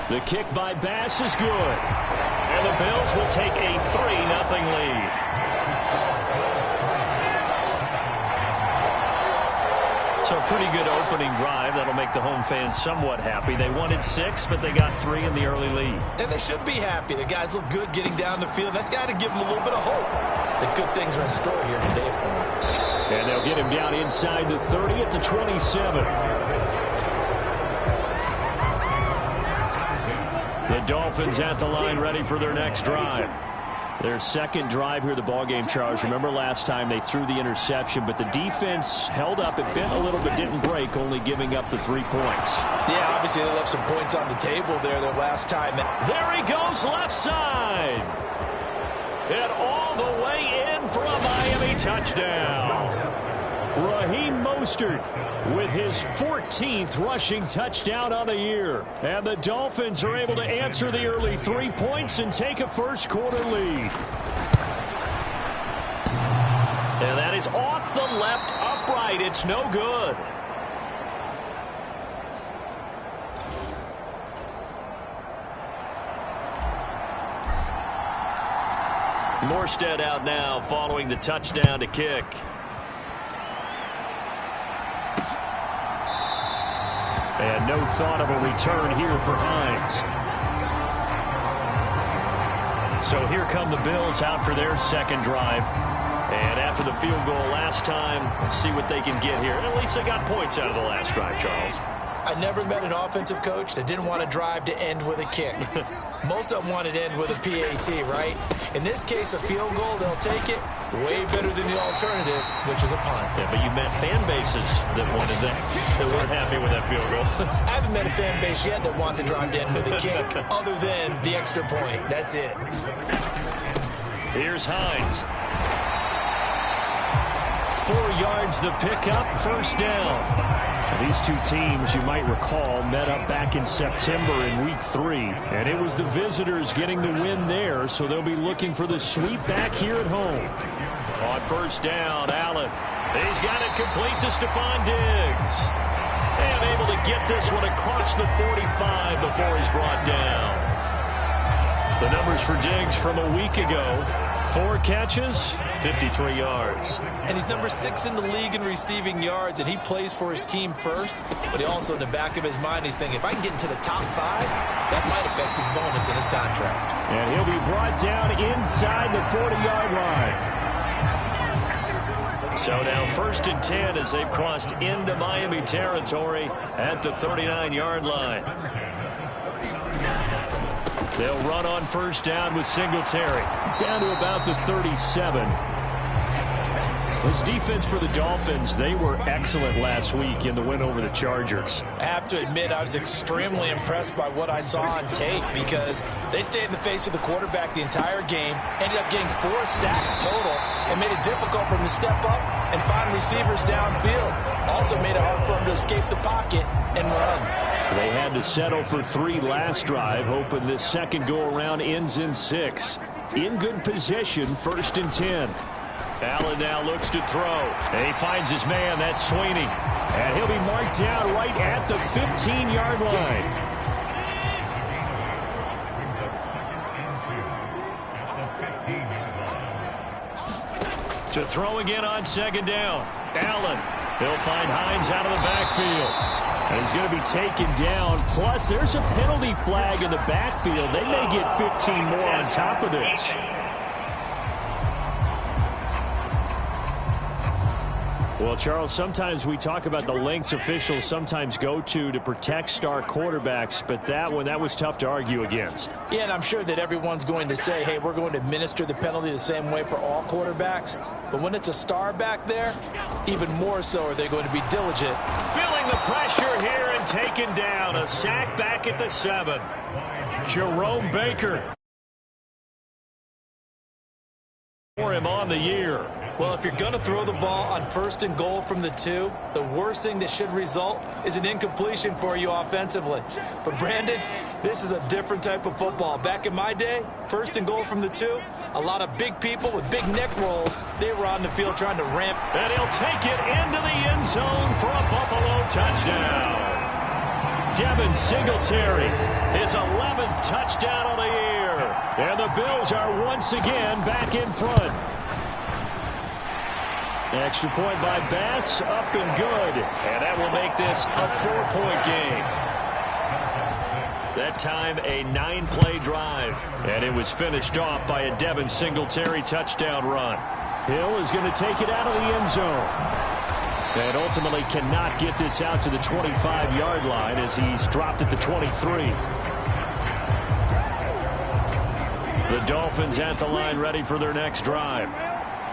B: The kick by Bass is good. And the Bills will take a 3-0 lead. So a pretty good opening drive. That'll make the home fans somewhat happy. They wanted 6, but they got 3 in the early lead.
A: And they should be happy. The guys look good getting down the field. That's got to give them a little bit of hope that good things are in store here today for them.
B: And they'll get him down inside the 30 at the 27. The Dolphins at the line ready for their next drive. Their second drive here, the ballgame, Charles. Remember last time they threw the interception, but the defense held up. It bent a little but didn't break, only giving up the 3 points.
A: Yeah, obviously they left some points on the table there their last time.
B: There he goes, left side. And all the way in for a Miami touchdown. Raheem Mostert with his 14th rushing touchdown on the year. And the Dolphins are able to answer the early 3 points and take a first-quarter lead. And that is off the left upright. It's no good. Morstead out now following the touchdown to kick. And no thought of a return here for Hines. So here come the Bills out for their second drive. And after after the field goal last time. Let's see what they can get here. And at least they got points out of the last drive, Charles.
A: I never met an offensive coach that didn't want to drive to end with a kick. Most of them wanted to end with a PAT, right? In this case, a field goal, they'll take it. Way better than the alternative, which is a punt.
B: Yeah, but you met fan bases that wanted that, that weren't happy with that field goal.
A: I haven't met a fan base yet that wants to drive to end with a kick, other than the extra point. That's it.
B: Here's Hines. 4 yards the pickup, first down. These two teams, you might recall, met up back in September in Week 3. And it was the visitors getting the win there, so they'll be looking for the sweep back here at home. On first down, Allen. He's got it complete to Stephon Diggs. And able to get this one across the 45 before he's brought down. The numbers for Diggs from a week ago. 4 catches, 53 yards.
A: And he's number 6 in the league in receiving yards, and he plays for his team first. But he also, in the back of his mind, he's thinking, if I can get into the top 5, that might affect his bonus in his contract.
B: And he'll be brought down inside the 40-yard line. So now 1st and 10 as they've crossed into Miami territory at the 39-yard line. They'll run on first down with Singletary. Down to about the 37. This defense for the Dolphins, they were excellent last week in the win over the Chargers.
A: I have to admit, I was extremely impressed by what I saw on tape because they stayed in the face of the quarterback the entire game, ended up getting 4 sacks total, and made it difficult for him to step up and find receivers downfield. Also made it hard for him to escape the pocket and run.
B: They had to settle for 3 last drive, hoping this second go-around ends in 6. In good position, 1st and 10. Allen now looks to throw. And he finds his man, that's Sweeney. And he'll be marked down right at the 15-yard line. To throw again on 2nd down. Allen. He'll find Hines out of the backfield. And he's going to be taken down. Plus, there's a penalty flag in the backfield. They may get 15 more on top of this. Well, Charles, sometimes we talk about the lengths officials sometimes go to protect star quarterbacks, but that one, that was tough to argue against.
A: Yeah, and I'm sure that everyone's going to say, hey, we're going to administer the penalty the same way for all quarterbacks. But when it's a star back there, even more so are they going to be diligent.
B: Feeling the pressure here and taken down. A sack back at the 7. Jerome Baker. For him on the year.
A: Well, if you're going to throw the ball on 1st and goal from the 2, the worst thing that should result is an incompletion for you offensively. But, Brandon, this is a different type of football. Back in my day, 1st and goal from the 2, a lot of big people with big neck rolls, they were on the field trying to ramp.
B: And he'll take it into the end zone for a Buffalo touchdown. Devin Singletary, his 11th touchdown of the year. And the Bills are once again back in front. Extra point by Bass, up and good. And that will make this a 4-point game. That time a 9-play drive. And it was finished off by a Devin Singletary touchdown run. Hill is going to take it out of the end zone. And ultimately cannot get this out to the 25-yard line as he's dropped at the 23. The Dolphins at the line ready for their next drive.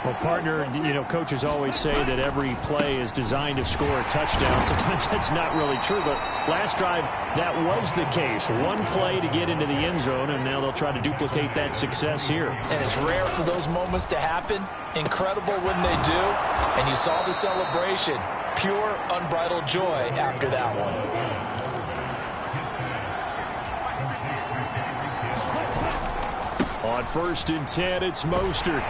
B: Well, partner, you know, coaches always say that every play is designed to score a touchdown. Sometimes that's not really true, but last drive, that was the case. One play to get into the end zone, and now they'll try to duplicate that success here.
A: And it's rare for those moments to happen. Incredible when they do. And you saw the celebration. Pure, unbridled joy after that one.
B: On 1st and 10, it's Mostert.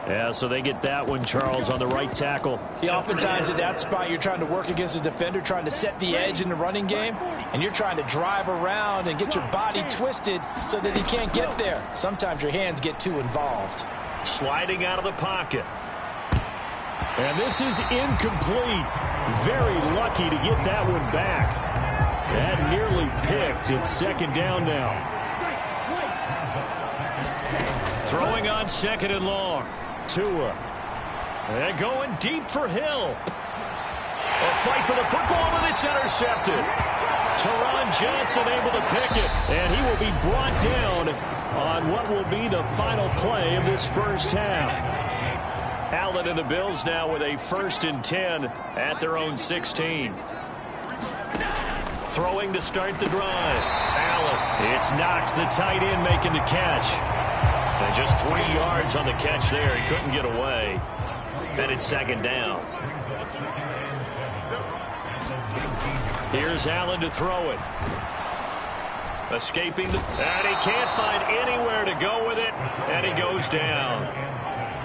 B: Yeah, so they get that one, Charles, on the right tackle.
A: Yeah, oftentimes at that spot, you're trying to work against a defender, trying to set the edge in the running game, and you're trying to drive around and get your body twisted so that he can't get there. Sometimes your hands get too involved.
B: Sliding out of the pocket. And this is incomplete. Very lucky to get that one back. That nearly picked. It's second down now.
C: Throwing on second and long.
B: Tua.
C: And going deep for Hill. A fight for the football, and it's intercepted. Teron Johnson able to pick it.
B: And he will be brought down on what will be the final play of this first half.
C: Allen and the Bills now with a 1st and 10 at their own 16. Throwing to start the drive. Allen. It's Knox, the tight end, making the catch. And just 3 yards on the catch there. He couldn't get away. Then it's second down. Here's Allen to throw it. Escaping and he can't find anywhere to go with it. And he goes down.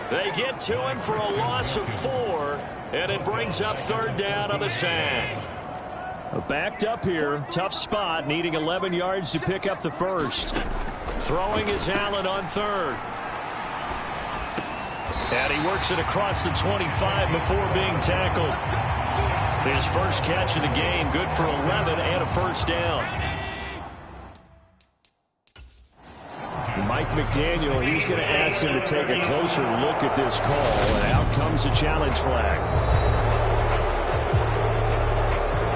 C: They get to him for a loss of 4. And it brings up third down on the sack.
B: Backed up here. Tough spot. Needing 11 yards to pick up the first.
C: Throwing is Allen on third. And he works it across the 25 before being tackled. His first catch of the game, good for 11 and a first down.
B: Mike McDaniel, he's going to ask him to take a closer look at this call, and out comes a challenge flag.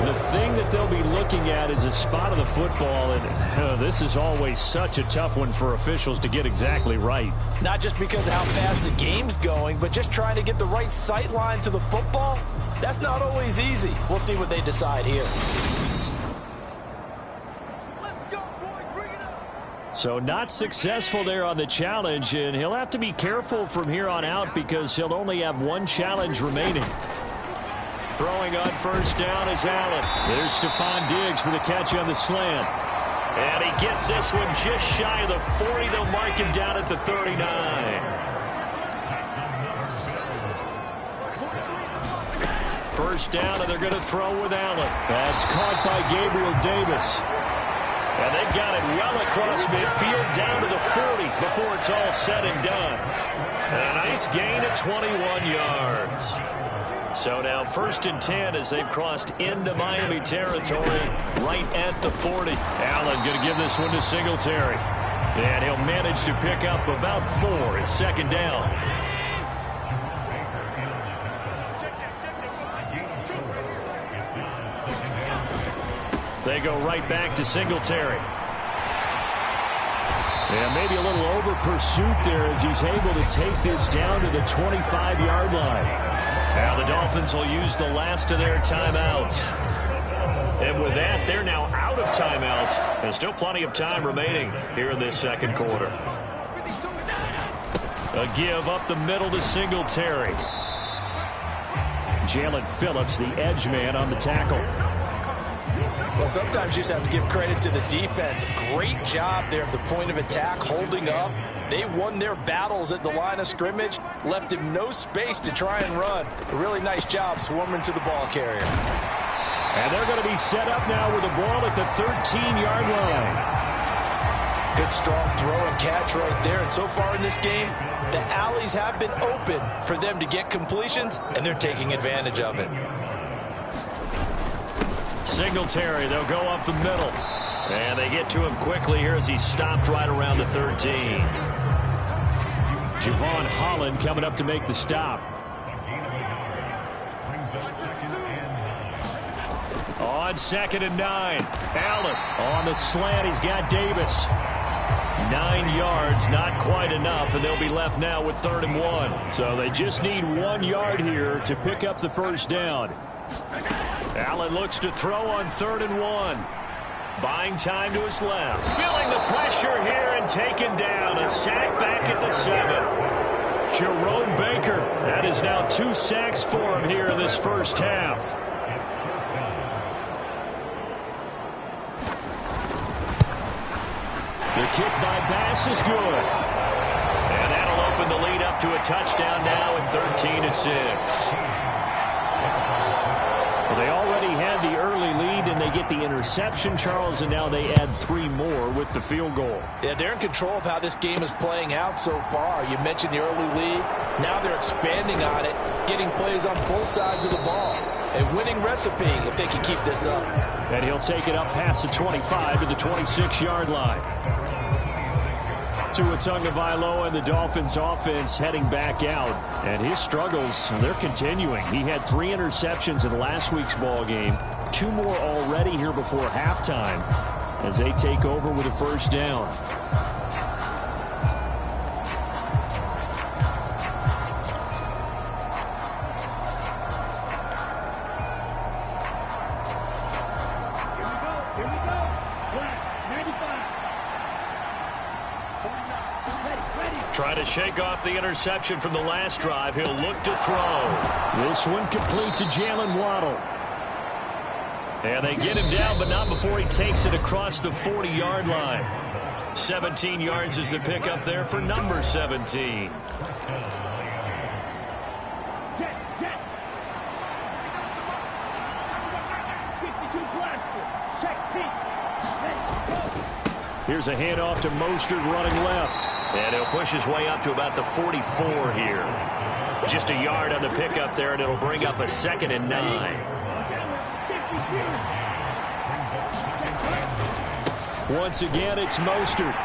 B: The thing that they'll be looking at is a spot of the football, and this is always such a tough one for officials to get exactly right.
A: Not just because of how fast the game's going, but just trying to get the right sight line to the football. That's not always easy. We'll see what they decide here.
I: Let's go, boys. Bring it up.
B: So not successful there on the challenge, and he'll have to be careful from here on out because he'll only have one challenge remaining.
C: Throwing on first down is Allen.
B: There's Stephon Diggs for the catch on the slant.
C: And he gets this one just shy of the 40. They'll mark him down at the 39. First down, and they're going to throw with Allen.
B: That's caught by Gabriel Davis.
C: And they've got it well across midfield down to the 40 before it's all said and done. And a nice gain of 21 yards. So now 1st and 10 as they've crossed into Miami territory right at the 40. Allen going to give this one to Singletary. And he'll manage to pick up about 4. It's second down. They go right back to Singletary.
B: And maybe a little over pursuit there as he's able to take this down to the 25-yard line.
C: Now the Dolphins will use the last of their timeouts. And with that, they're now out of timeouts. And still plenty of time remaining here in this second quarter. A give up the middle to Singletary.
B: Jalen Phillips, the edge man on the tackle.
A: Well, sometimes you just have to give credit to the defense. Great job there at the point of attack, holding up. They won their battles at the line of scrimmage, left him no space to try and run. A really nice job swarming to the ball carrier.
B: And they're going to be set up now with the ball at the 13-yard line.
A: Good strong throw and catch right there. And so far in this game, the alleys have been open for them to get completions, and they're taking advantage of it.
C: Singletary, they'll go up the middle. And they get to him quickly here as he stopped right around the 13.
B: Javon Holland coming up to make the stop.
C: On 2nd and 9.
B: Allen on the slant. He's got Davis.
C: 9 yards, not quite enough, and they'll be left now with 3rd and 1.
B: So they just need 1 yard here to pick up the first down.
C: Allen looks to throw on 3rd and 1. Buying time to his left. Feeling the pressure here and taken down. A sack back at the 7.
B: Jerome Baker.
C: That is now 2 sacks for him here in this first half.
B: The kick by Bass is good.
C: And that'll open the lead up to a touchdown now at 13-6.
B: Well, they already had the early lead, and they get the interception, Charles, and now they add 3 more with the field goal.
A: Yeah, they're in control of how this game is playing out so far. You mentioned the early lead. Now they're expanding on it, getting plays on both sides of the ball. A winning recipe if they can keep this up.
B: And he'll take it up past the 25 to the 26-yard line. Tua Tagovailoa and the Dolphins offense heading back out. And his struggles, they're continuing. He had 3 interceptions in last week's ball game. 2 more already here before halftime as they take over with a first down.
C: Trying to shake off the interception from the last drive. He'll look to throw.
B: This one complete to Jalen Waddle.
C: And they get him down, but not before he takes it across the 40-yard line. 17 yards is the pickup there for number 17.
B: Here's a handoff to Mostert running left.
C: And he'll push his way up to about the 44 here. Just a yard on the pickup there, and it'll bring up a 2nd and 9.
B: Once again, it's Mostert.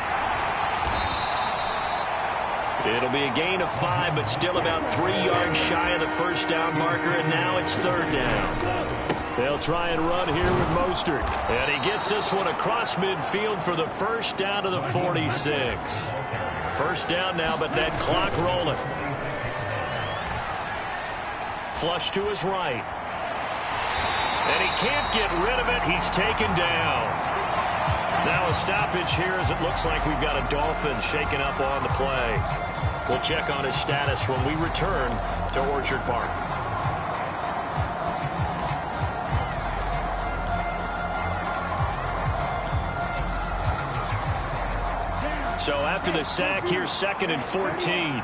C: It'll be a gain of 5, but still about 3 yards shy of the first down marker, and now it's 3rd down.
B: They'll try and run here with Mostert.
C: And he gets this one across midfield for the first down to the 46. First down now, but that clock rolling. Flush to his right. And he can't get rid of it. He's taken down. Now a stoppage here as it looks like we've got a Dolphin shaken up on the play. We'll check on his status when we return to Orchard Park. So after the sack, here's 2nd and 14.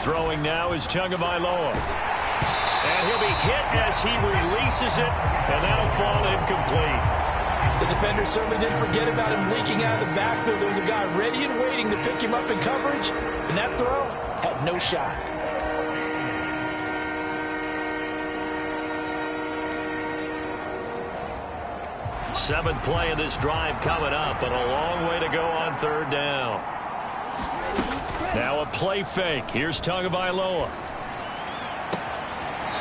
C: Throwing now is Tagovailoa. And he'll be hit as he releases it, and that'll fall incomplete.
A: The defender certainly didn't forget about him leaking out of the backfield. There was a guy ready and waiting to pick him up in coverage, and that throw had no shot.
C: Seventh play of this drive coming up, but a long way to go on 3rd down.
B: Now a play fake. Here's Tagovailoa.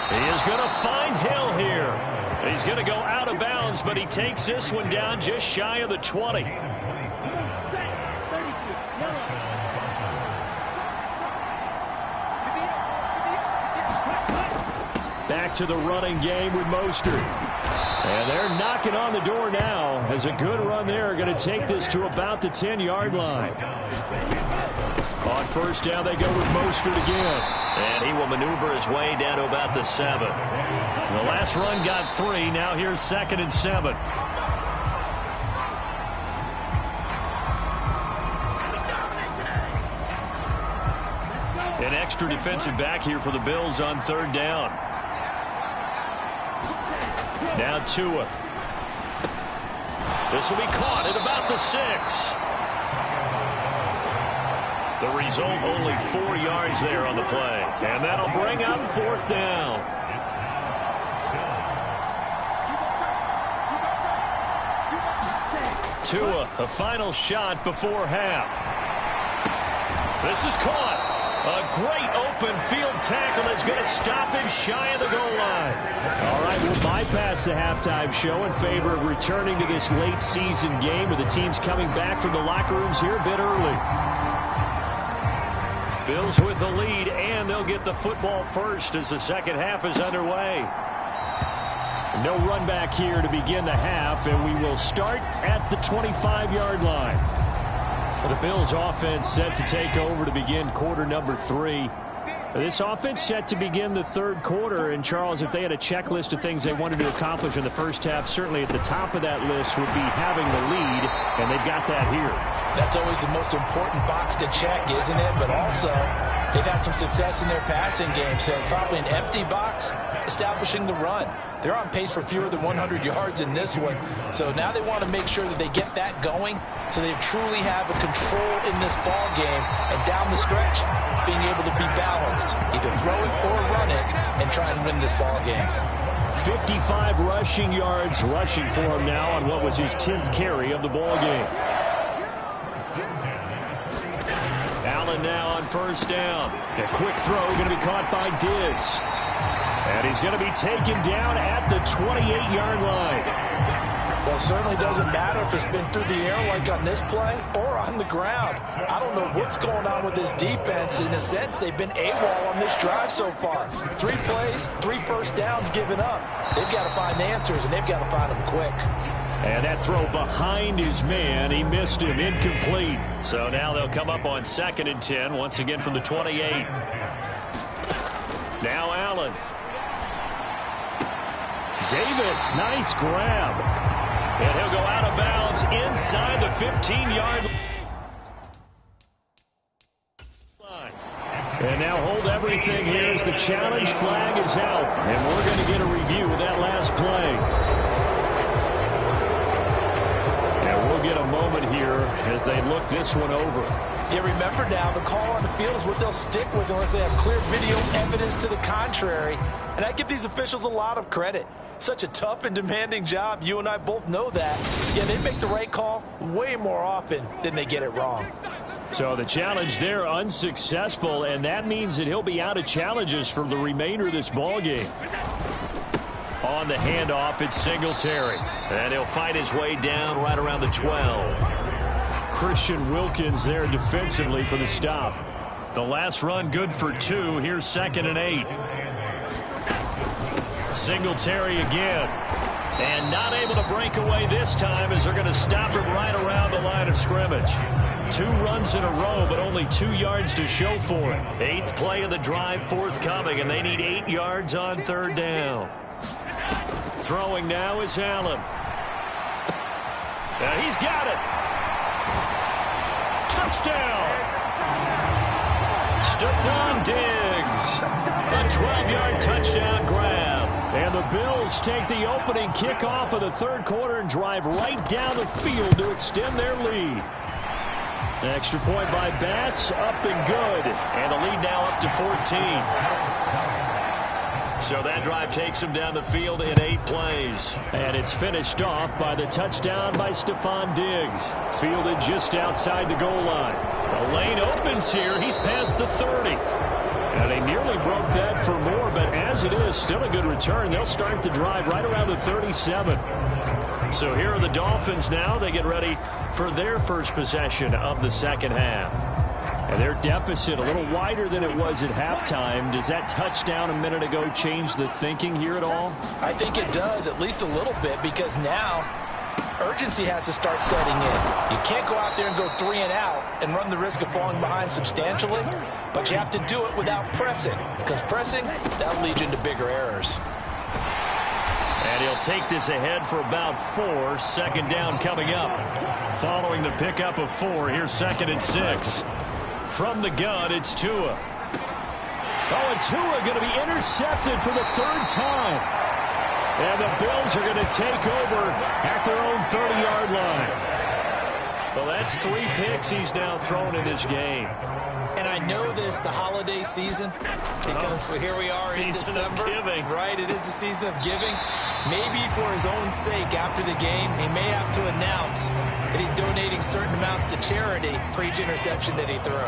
C: He is going to find Hill here. He's going to go out of bounds, but he takes this one down just shy of the 20.
B: Back to the running game with Mostert. And they're knocking on the door now as a good run there. Going to take this to about the 10-yard line. On first down, they go with Mostert again.
C: And he will maneuver his way down to about the 7. The last run got 3. Now here's 2nd and 7. An extra defensive back here for the Bills on 3rd down. Now Tua. This will be caught at about the 6. The result, only 4 yards there on the play. And that'll bring up 4th down. Tua, a final shot before half. This is caught. A great open field tackle is going to stop him shy of the goal line.
B: All right, we'll bypass the halftime show in favor of returning to this late season game with the teams coming back from the locker rooms here a bit early.
C: Bills with the lead, and they'll get the football first as the second half is underway.
B: No run back here to begin the half, and we will start at the 25-yard line. The Bills offense set to take over to begin quarter number 3. This offense set to begin the 3rd quarter. And, Charles, if they had a checklist of things they wanted to accomplish in the first half, certainly at the top of that list would be having the lead, and they've got that here.
A: That's always the most important box to check, isn't it? But also, They've had some success in their passing game, so probably an empty box, establishing the run. They're on pace for fewer than 100 yards in this one, so now they want to make sure that they get that going so they truly have a control in this ball game, and down the stretch, being able to be balanced, either throw it or run it, and try and win this ball game.
B: 55 rushing yards rushing for him now on what was his 10th carry of the ball game. Allen now on first down. A quick throw going to be caught by Diggs. And he's going to be taken down at the 28-yard line.
A: Well, it certainly doesn't matter if it's been through the air like on this play or on the ground. I don't know what's going on with this defense. In a sense, they've been AWOL on this drive so far. 3 plays, 3 first downs given up. They've got to find answers, and they've got to find them quick.
B: And that throw behind his man, he missed him, incomplete.
C: So now they'll come up on 2nd and 10, once again from the 28. Now Allen.
B: Davis, nice grab.
C: And he'll go out of bounds inside the 15-yard line.
B: And now hold everything here as the challenge flag is out. And we're going to get a review of that last play. Get a moment here as they look this one over.
A: Yeah, remember now, the call on the field is what they'll stick with unless they have clear video evidence to the contrary. And I give these officials a lot of credit. Such a tough and demanding job. You and I both know that. Yeah, they make the right call way more often than they get it wrong.
B: So the challenge there unsuccessful, and that means that he'll be out of challenges for the remainder of this ball game.
C: On the handoff, it's Singletary. And he'll fight his way down right around the 12.
B: Christian Wilkins there defensively for the stop.
C: The last run good for 2. Here's 2nd and 8. Singletary again. And not able to break away this time as they're going to stop him right around the line of scrimmage. 2 runs in a row, but only 2 yards to show for it. 8th play of the drive forthcoming, and they need 8 yards on 3rd down. Throwing now is Allen. And he's got it. Touchdown. Stephon Diggs. A 12-yard touchdown grab.
B: And the Bills take the opening kickoff of the 3rd quarter and drive right down the field to extend their lead. An extra point by Bass, up and good.
C: And the lead now up to 14. So that drive takes him down the field in 8 plays.
B: And it's finished off by the touchdown by Stephon Diggs. Fielded just outside the goal line.
C: The lane opens here. He's past the 30.
B: And they nearly broke that for more, but as it is, still a good return. They'll start the drive right around the 37.
C: So here are the Dolphins now. They get ready for their first possession of the 2nd half.
B: And their deficit a little wider than it was at halftime. Does that touchdown a minute ago change the thinking here at all?
A: I think it does, at least a little bit, because now urgency has to start setting in. You can't go out there and go 3 and out and run the risk of falling behind substantially, but you have to do it without pressing, because pressing, that'll lead you into bigger errors.
C: And he'll take this ahead for about 4. 2nd down coming up. Following the pickup of 4, here's 2nd and 6. From the gun, it's Tua.
B: Oh, and Tua going to be intercepted for the 3rd time. And the Bills are going to take over at their own 30-yard line.
C: Well, that's 3 picks he's now thrown in this game.
A: And I know this, the holiday season, because here we are in December.
C: Giving.
A: Right, it is the season of giving. Maybe for his own sake after the game, he may have to announce that he's donating certain amounts to charity for each interception that he threw.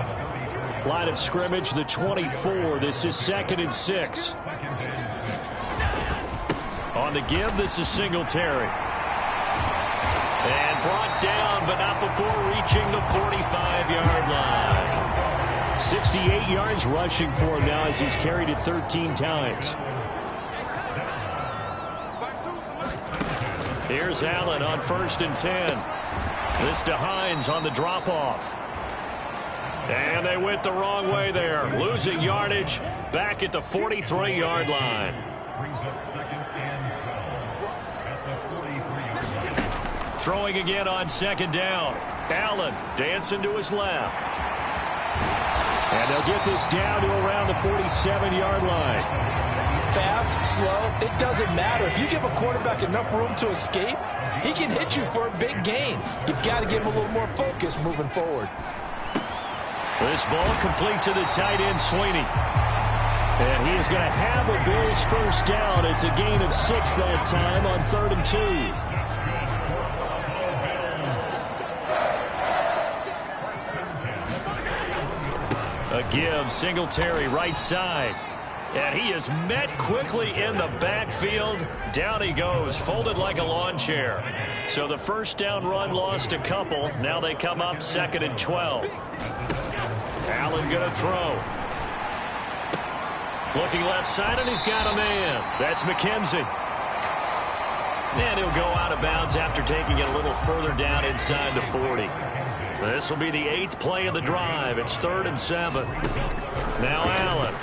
B: Line of scrimmage, the 24. This is 2nd and 6.
C: On the give, this is Singletary. And brought down, but not before reaching the 45-yard line.
B: 68 yards rushing for him now as he's carried it 13 times.
C: Here's Allen on 1st and 10. This to Hines on the drop-off. And they went the wrong way there. Losing yardage back at the 43-yard line. Throwing again on 2nd down. Allen dancing to his left.
B: And they'll get this down to around the 47-yard line.
A: Fast, slow, it doesn't matter. If you give a quarterback enough room to escape, he can hit you for a big gain. You've got to give him a little more focus moving forward.
B: This ball complete to the tight end, Sweeney. And he is going to have a Bills first down. It's a gain of 6 that time on 3rd and 2. A give, Singletary right side. And he is met quickly in the backfield. Down he goes, folded like a lawn chair. So the first down run lost a couple. Now they come up 2nd and 12. Allen going to throw. Looking left side, and he's got a man. That's McKenzie. And he'll go out of bounds after taking it a little further down inside the 40. This will be the 8th play of the drive. It's 3rd and 7. Now Allen.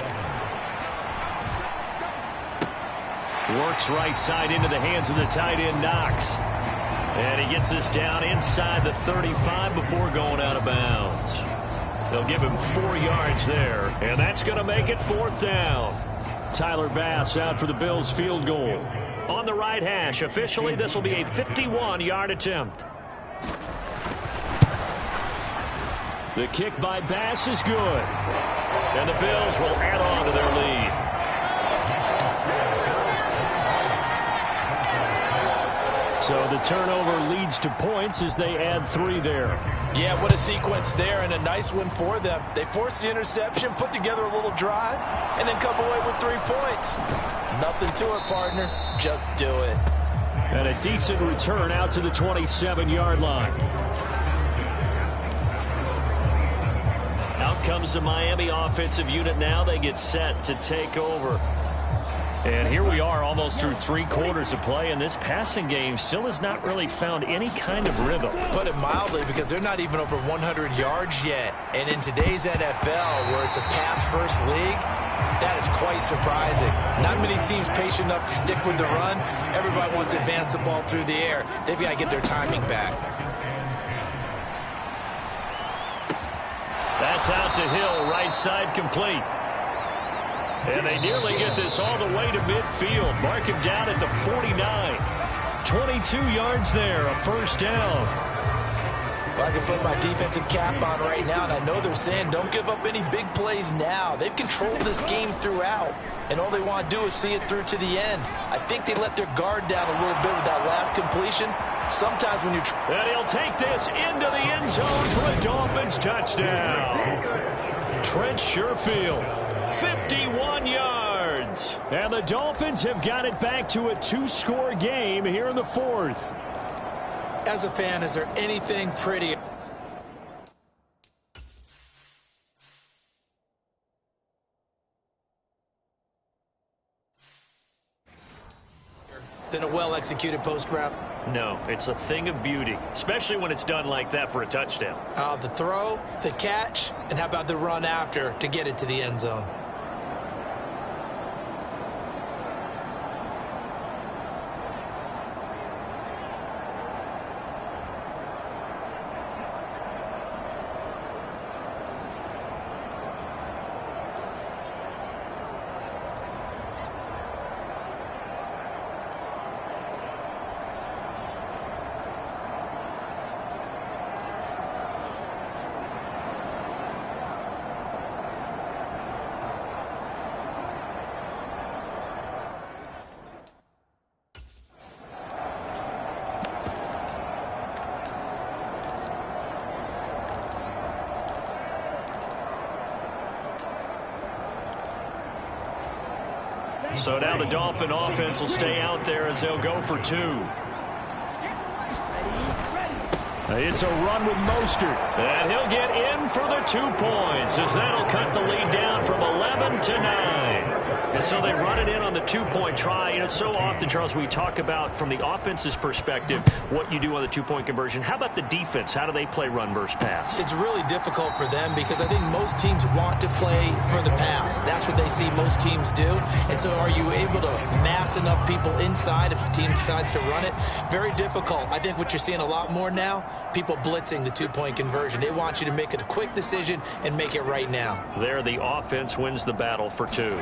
B: Works right side into the hands of the tight end, Knox. And he gets this down inside the 35 before going out of bounds. They'll give him 4 yards there, and that's going to make it 4th down. Tyler Bass out for the Bills field goal. On the right hash, officially this will be a 51-yard attempt. The kick by Bass is good. And the Bills will add on to their lead. So the turnover leads to points as they add 3 there.
A: Yeah, what a sequence there, and a nice one for them. They forced the interception, put together a little drive, and then come away with 3 points. Nothing to it, partner. Just do it.
B: And a decent return out to the 27-yard line. Out comes the Miami offensive unit now. They get set to take over. And here we are almost through 3 quarters of play, and this passing game still has not really found any kind of rhythm.
A: Put it mildly, because they're not even over 100 yards yet. And in today's NFL, where it's a pass-first league, that is quite surprising. Not many teams patient enough to stick with the run. Everybody wants to advance the ball through the air. They've got to get their timing back.
B: That's out to Hill, right side complete. And they nearly get this all the way to midfield. Mark him down at the 49. 22 yards there, a first down.
A: Well, I can put my defensive cap on right now, and I know they're saying don't give up any big plays now. They've controlled this game throughout, and all they want to do is see it through to the end. I think they let their guard down a little bit with that last completion. Sometimes when you're...
B: And he'll take this into the end zone for a Dolphins touchdown. Trent Sherfield, 51 yards. And the Dolphins have got it back to a 2-score game here in the 4th.
A: As a fan, is there anything prettier than a well-executed post route?
B: No, it's a thing of beauty, especially when it's done like that for a touchdown.
A: The throw, the catch, and how about the run after to get it to the end zone?
B: So now the Dolphin offense will stay out there as they'll go for 2. It's a run with Mostert. And he'll get in for the 2 points as that'll cut the lead down from 11 to 9. And so they run it in on the two-point try. And it's so often, Charles, we talk about from the offense's perspective what you do on the two-point conversion. How about the defense? How do they play run versus pass?
A: It's really difficult for them because I think most teams want to play for the pass. That's what they see most teams do. And so are you able to mass enough people inside if the team decides to run it? Very difficult. I think what you're seeing a lot more now, people blitzing the two-point conversion. They want you to make a quick decision and make it right now.
B: There, the offense wins the battle for two.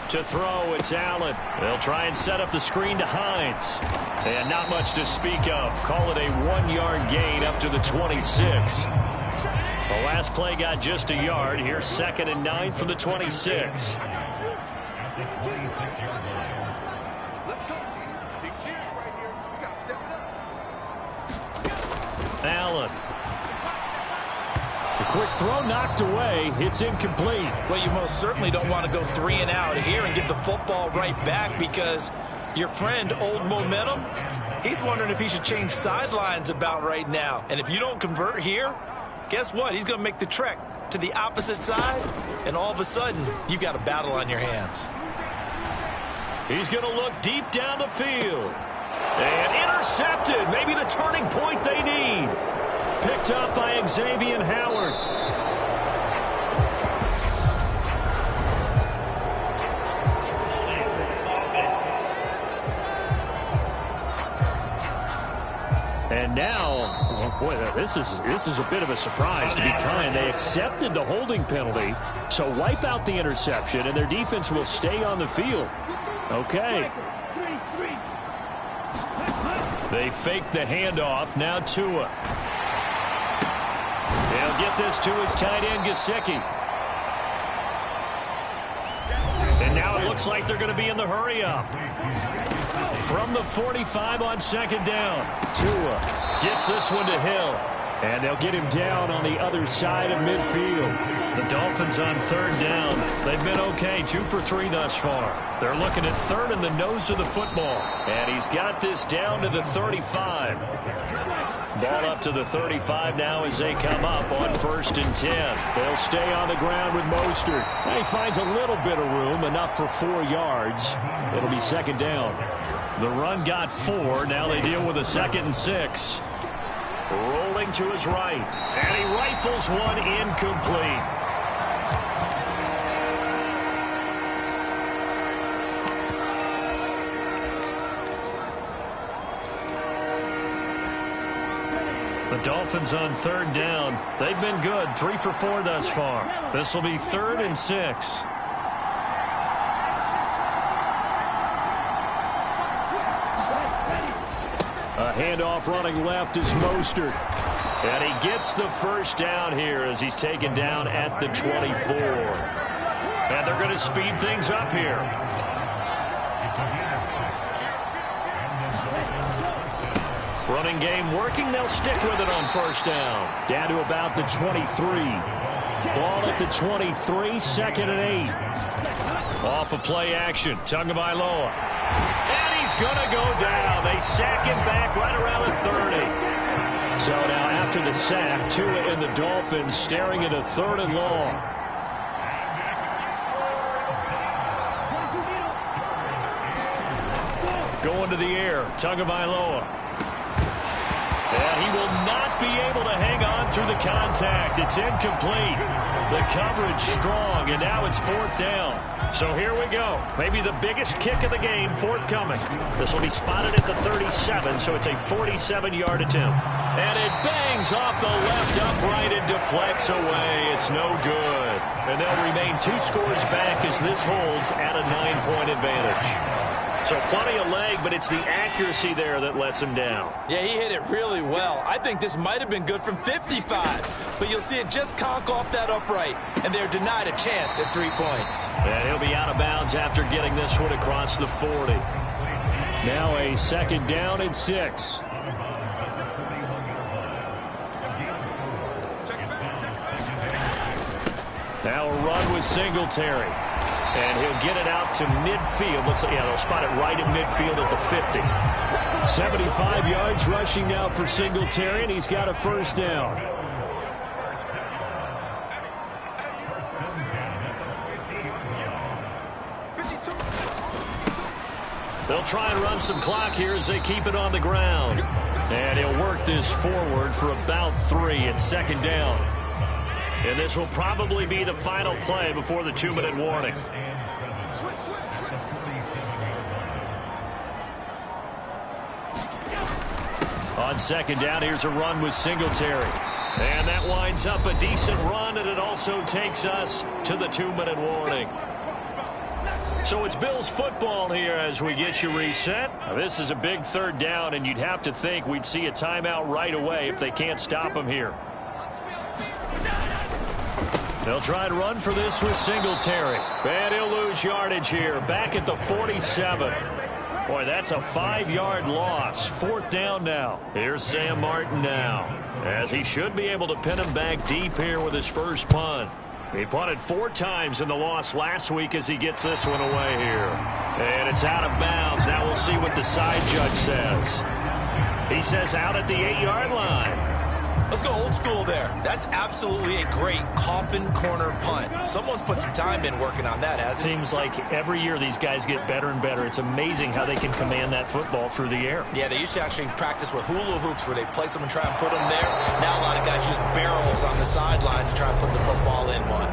B: To throw, it's Allen. They'll try and set up the screen to Hines. And not much to speak of. Call it a 1-yard gain up to the 26. The last play got just a yard. Here's 2nd and 9 from the 26. Allen. The quick throw knocked away. It's incomplete.
A: Well, you most certainly don't want to go 3 and out here and get the football right back because your friend, Old Momentum, he's wondering if he should change sidelines about right now. And if you don't convert here, guess what? He's going to make the trek to the opposite side, and all of a sudden, you've got a battle on your hands.
B: He's going to look deep down the field. And intercepted. Maybe the turning point they need. Picked up by Xavier Howard. And now, boy, this is a bit of a surprise, to be kind. They accepted the holding penalty, so wipe out the interception, and their defense will stay on the field. Okay. They fake the handoff. Now Tua. They'll get this to his tight end, Gesicki. And now it looks like they're going to be in the hurry-up. From the 45 on 2nd down. Tua gets this one to Hill. And they'll get him down on the other side of midfield. The Dolphins on 3rd down. They've been okay, 2 for 3 thus far. They're looking at 3rd in the nose of the football. And he's got this down to the 35. Ball up to the 35 now as they come up on 1st and 10. They'll stay on the ground with Mostert. And he finds a little bit of room, enough for 4 yards. It'll be 2nd down. The run got 4. Now they deal with a 2nd and 6. Rolling to his right. And he rifles one incomplete. The Dolphins on 3rd down. They've been good. 3 for 4 thus far. This will be 3rd and 6. A handoff running left is Mostert. And he gets the 1st down here as he's taken down at the 24. And they're going to speed things up here. Running game working. They'll stick with it on 1st down. Down to about the 23. Ball at the 23, 2nd and 8. Off of play action. Tagovailoa. And he's going to go down. They sack him back right around the 30. So now after the sack, Tua and the Dolphins staring at a 3rd and long. Going to the air. Tagovailoa. And he will not be able to hang on through the contact. It's incomplete. The coverage strong, and now it's 4th down. So here we go. Maybe the biggest kick of the game forthcoming. This will be spotted at the 37, so it's a 47-yard attempt. And it bangs off the left upright and deflects away. It's no good. And they'll remain 2 scores back as this holds at a 9-point advantage. So plenty of leg, but it's the accuracy there that lets him down.
A: Yeah, he hit it really well. I think this might have been good from 55. But you'll see it just conk off that upright, and they're denied a chance at 3 points.
B: And he'll be out of bounds after getting this one across the 40. Now a 2nd down and 6. Now a run with Singletary. And he'll get it out to midfield. Looks like, yeah, they'll spot it right at midfield at the 50. 75 yards rushing now for Singletary, and he's got a 1st down. They'll try and run some clock here as they keep it on the ground. And he'll work this forward for about 3 at second down. And this will probably be the final play before the 2-minute warning. On second down, here's a run with Singletary. And that winds up a decent run, and it also takes us to the 2-minute warning. So it's Bills football here as we get you reset. Now, this is a big third down, and you'd have to think we'd see a timeout right away if they can't stop him here. They'll try and run for this with Singletary. And he'll lose yardage here, back at the 47. Boy, that's a 5-yard loss. 4th down now. Here's Sam Martin now, as he should be able to pin him back deep here with his first punt. He punted 4 times in the loss last week as he gets this one away here. And it's out of bounds. Now we'll see what the side judge says. He says out at the 8-yard line.
A: Let's go old school there. That's absolutely a great coffin corner punt. Someone's put some time in working on that, hasn't it?
B: Seems like every year these guys get better and better. It's amazing how they can command that football through the air.
A: Yeah, they used to actually practice with hula hoops where they place them and try and put them there. Now a lot of guys use barrels on the sidelines to try and put the football in one.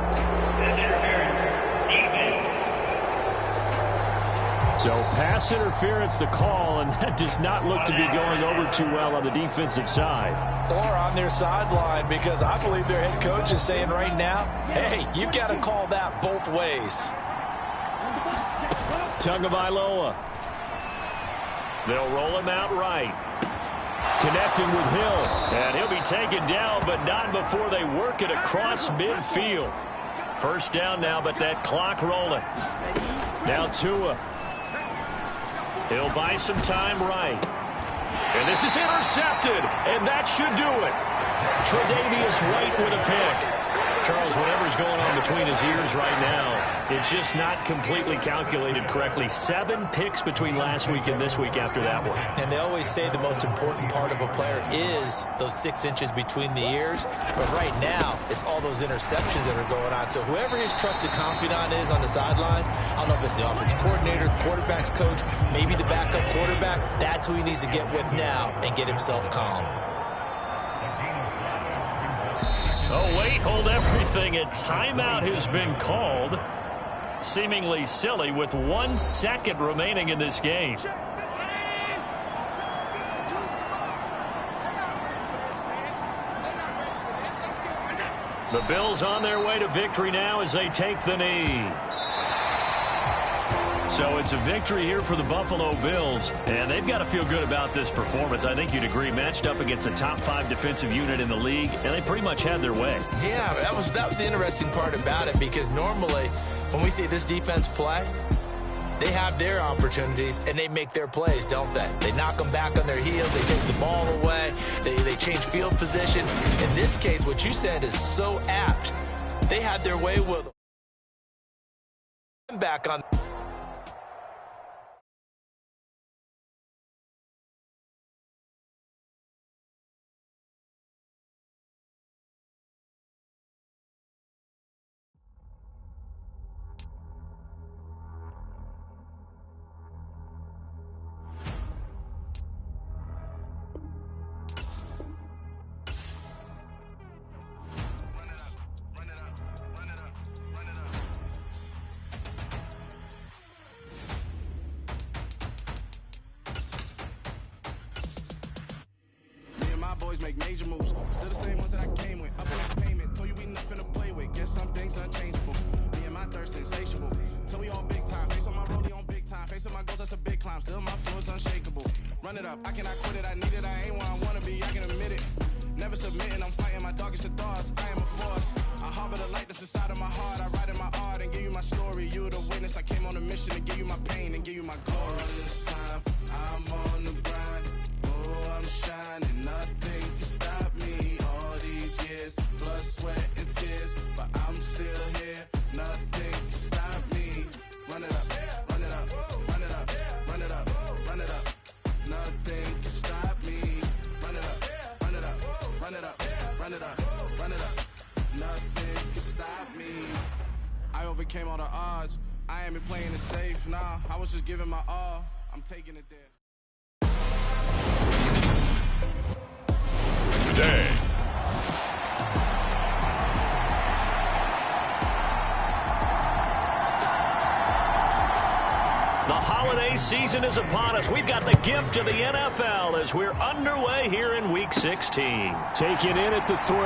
B: So pass interference the call, and that does not look to be going over too well on the defensive side.
A: Or on their sideline, because I believe their head coach is saying right now, hey, you've got to call that both ways.
B: Tagovailoa. They'll roll him out right. Connecting with Hill. And he'll be taken down, but not before they work it across midfield. First down now, but that clock rolling. Now Tua. He'll buy some time right. And this is intercepted, and that should do it. Tre'Davious White with a pick. Charles, whatever's going on between his ears right now, it's just not completely calculated correctly. 7 picks between last week and this week after that one.
A: And they always say the most important part of a player is those 6 inches between the ears. But right now, it's all those interceptions that are going on. So whoever his trusted confidant is on the sidelines, I don't know if it's the offensive coordinator, the quarterback's coach, maybe the backup quarterback, that's who he needs to get with now and get himself calm.
B: Oh, wait, hold everything. A timeout has been called. Seemingly silly with 1 second remaining in this game. The Bills on their way to victory now as they take the knee. So it's a victory here for the Buffalo Bills, and they've got to feel good about this performance. I think you'd agree, matched up against a top 5 defensive unit in the league, and they pretty much had their way.
A: Yeah, that was the interesting part about it, because normally when we see this defense play, they have their opportunities and they make their plays, don't they? They knock them back on their heels, they take the ball away, they change field position. In this case, what you said is so apt. They had their way with them. Back on.
E: Boys make major moves. Still the same ones that I came with. Up on the payment. Told you we nothing to play with. Guess some things unchangeable. Me and my thirst insatiable. Till we all big time. Face on my rollie on big time. Facing my goals, that's a big climb. Still my flow is unshakable. Run it up. I cannot quit it. I need it. I ain't where I wanna be. I can admit it. Never submitting. I'm fighting my darkest of thoughts. I am a force. I harbor the light that's inside of my heart. I write in my art and give you my story. You the witness. I came on a mission to give you my pain and give you my glory. This time I'm on the grind. Oh, I'm shining. Nothing can stop me. All these years, blood, sweat, and tears, but I'm still here. Nothing can stop me. Run it up, run it up, run it up, run it up, run it up. Nothing can stop me. Run it up, run it up, run it up, run it up, run it up. Nothing can stop me. I overcame all the odds. I ain't been playing it safe, nah. I was just giving my all.
H: I'm taking it there.
K: Today,
C: the holiday season is upon us. We've got the gift of the NFL as we're underway here in Week 16.
B: Taken in at the 3.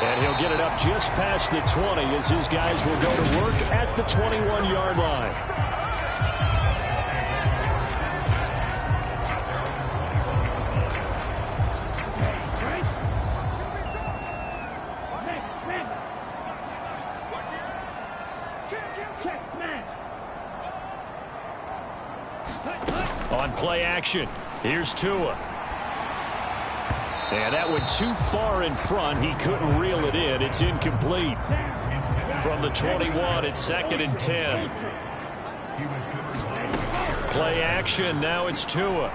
B: And he'll get it up just past the 20 as his guys will go to work at the 21-yard line. On play action, here's Tua. And that went too far in front. He couldn't reel it in. It's incomplete. From the 21, it's 2nd and 10. Play action, now it's Tua.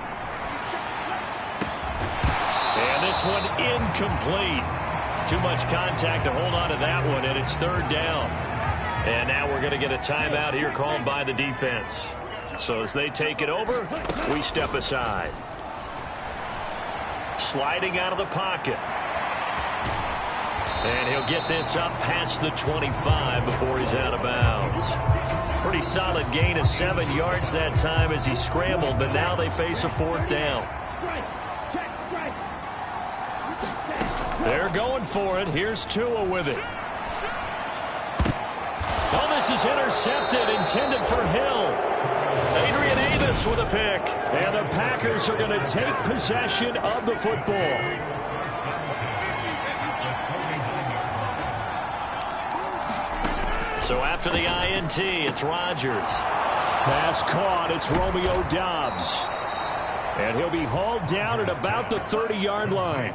B: And this one incomplete. Too much contact to hold on to that one, and it's 3rd down. And now we're going to get a timeout here called by the defense. So as they take it over, we step aside. Sliding out of the pocket. And he'll get this up past the 25 before he's out of bounds. Pretty solid gain of 7 yards that time as he scrambled, but now they face a 4th down. They're going for it. Here's Tua with it. Oh, this is intercepted, intended for Hill. Adrian Davis with a pick. And the Packers are going to take possession of the football. So after the INT, it's Rodgers. Pass caught. It's Romeo Doubs. And he'll be hauled down at about the 30-yard line.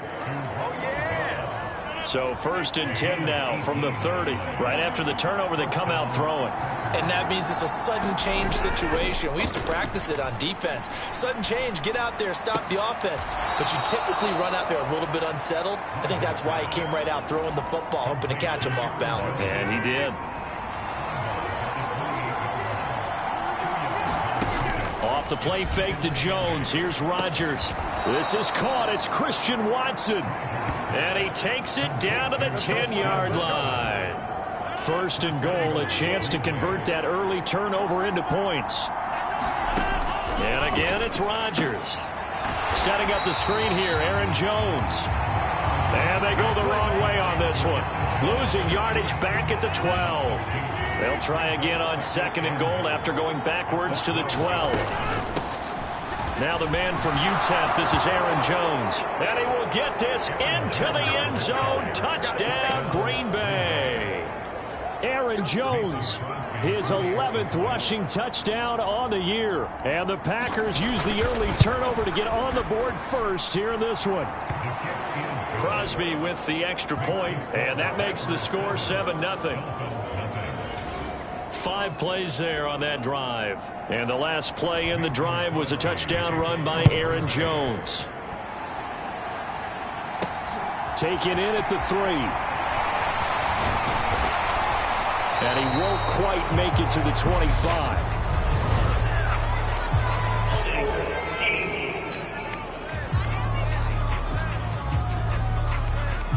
B: So 1st and 10 now from the 30. Right after the turnover, they come out throwing.
A: And that means it's a sudden change situation. We used to practice it on defense. Sudden change, get out there, stop the offense. But you typically run out there a little bit unsettled. I think that's why he came right out throwing the football, hoping to catch him off balance.
C: And he did. Off the play fake to Jones. Here's Rodgers.
B: This is caught. It's Christian Watson.
C: And he takes it down to the 10-yard line.
B: 1st and goal, a chance to convert that early turnover into points.
C: And again, it's Rodgers. Setting up the screen here, Aaron Jones. And they go the wrong way on this one. Losing yardage back at the 12. They'll try again on 2nd and goal after going backwards to the 12. Now the man from UTEP, this is Aaron Jones. And he will get this into the end zone. Touchdown, Green Bay.
B: Aaron Jones, his 11th rushing touchdown on the year. And the Packers use the early turnover to get on the board first here in this one.
C: Crosby with the extra point, and that makes the score 7-0. 5 plays there on that drive. And the last play in the drive was a touchdown run by Aaron Jones.
B: Taken in at the 3. And he won't quite make it to the 25.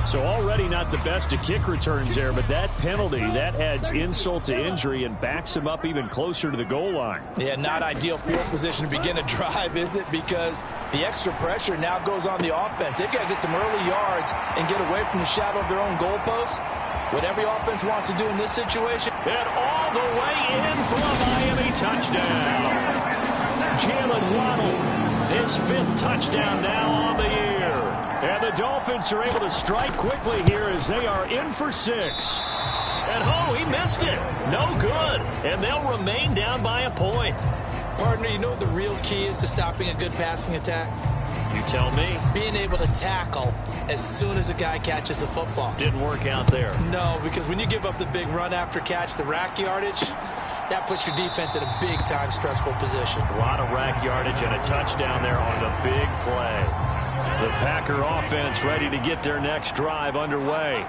B: So already not the best of kick returns there, but that penalty, that adds insult to injury and backs him up even closer to the goal line.
A: Yeah, not ideal field position to begin a drive, is it? Because the extra pressure now goes on the offense. They've got to get some early yards and get away from the shadow of their own goalposts. What every offense wants to do in this situation.
C: And all the way in for a Miami touchdown. Jalen Waddle, his 5th touchdown now on the year.
B: And the Dolphins are able to strike quickly here as they are in for 6.
C: And he missed it. No good. And they'll remain down by a point.
A: Partner, you know what the real key is to stopping a good passing attack?
C: You tell me.
A: Being able to tackle as soon as a guy catches the football.
C: Didn't work out there.
A: No, because when you give up the big run after catch, the rack yardage, that puts your defense in a big-time stressful position.
C: A lot of rack yardage and a touchdown there on the big play. The Packer offense ready to get their next drive underway.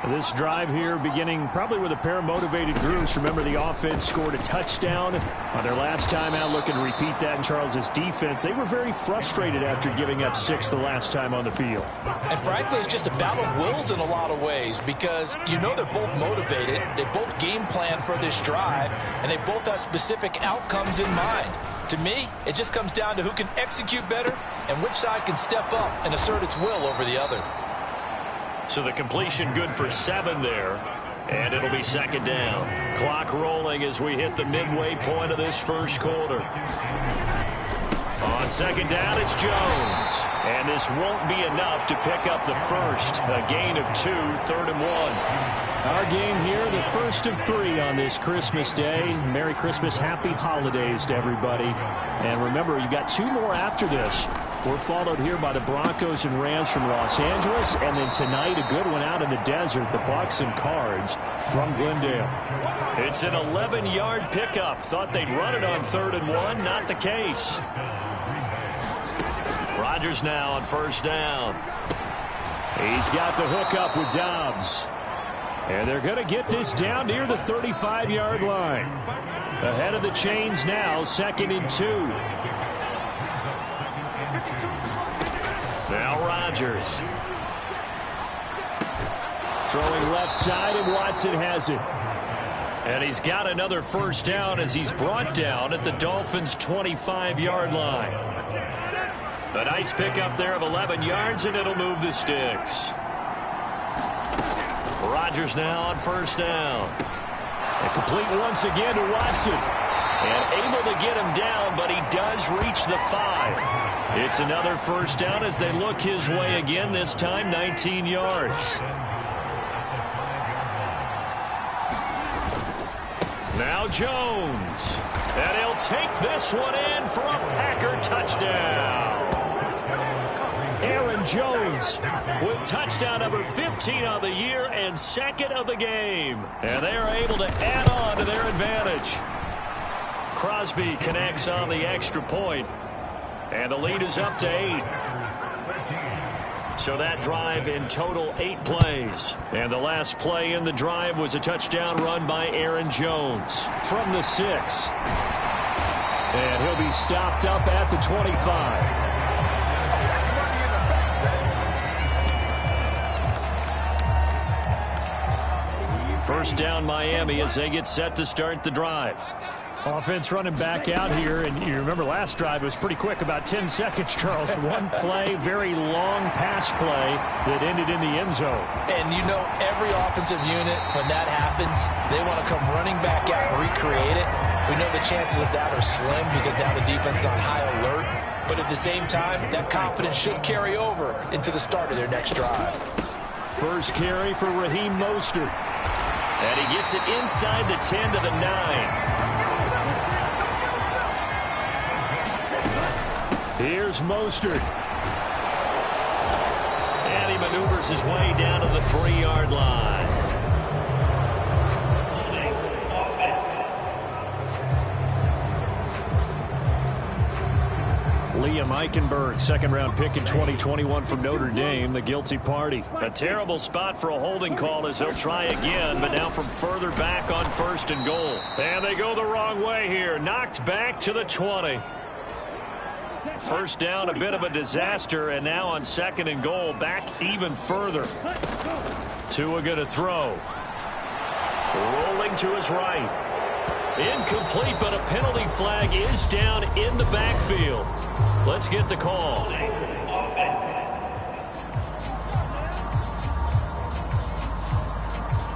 B: This drive here beginning probably with a pair of motivated groups. Remember, the offense scored a touchdown on their last time out. Looking to repeat that in Charles's defense. They were very frustrated after giving up 6 the last time on the field.
A: And frankly, it's just a battle of wills in a lot of ways because you know they're both motivated. They both game plan for this drive, and they both have specific outcomes in mind. To me, it just comes down to who can execute better and which side can step up and assert its will over the other.
C: So the completion good for 7 there. And it'll be second down. Clock rolling as we hit the midway point of this first quarter. On second down, it's Jones. And this won't be enough to pick up the first. A gain of 2, 3rd and 1.
B: Our game here, the first of 3 on this Christmas Day. Merry Christmas, Happy Holidays to everybody. And remember, you got 2 more after this. We're followed here by the Broncos and Rams from Los Angeles. And then tonight, a good one out in the desert, the Bucs and Cards from Glendale.
C: It's an 11-yard pickup. Thought they'd run it on 3rd and 1. Not the case. Rodgers now on first down.
B: He's got the hook up with Dobbs. And they're going to get this down near the 35-yard line. Ahead of the chains now, 2nd and 2.
C: Now Rodgers.
B: Throwing left side, and Watson has it.
C: And he's got another first down as he's brought down at the Dolphins' 25-yard line. A nice pickup there of 11 yards, and it'll move the sticks. Rodgers now on first down.
B: And complete once again to Watson.
C: And able to get him down, but he does reach the 5. It's another first down as they look his way again, this time 19 yards. Now Jones. And he'll take this one in for a Packer touchdown.
B: Aaron Jones
C: with touchdown number 15 on the year and 2nd of the game. And they're able to add on to their advantage. Crosby connects on the extra point. And the lead is up to 8. So that drive in total 8 plays. And the last play in the drive was a touchdown run by Aaron Jones
B: from the 6. And he'll be stopped up at the 25.
C: First down Miami as they get set to start the drive.
B: Offense running back out here, and you remember last drive was pretty quick, about 10 seconds, Charles. One play, very long pass play that ended in the end zone.
A: And you know every offensive unit, when that happens, they want to come running back out and recreate it. We know the chances of that are slim because now the defense is on high alert. But at the same time, that confidence should carry over into the start of their next drive.
B: First carry for Raheem Mostert.
C: And he gets it inside the 10 to the 9.
B: Here's Mostert.
C: And he maneuvers his way down to the 3-yard line.
B: Liam Eichenberg, 2nd-round pick in 2021 from Notre Dame, the guilty party.
C: A terrible spot for a holding call as they'll try again, but now from further back on 1st and goal. And they go the wrong way here. Knocked back to the 20. First down, a bit of a disaster, and now on 2nd and goal, back even further. Tua going to throw. Rolling to his right. Incomplete, but a penalty flag is down in the backfield. Let's get the call.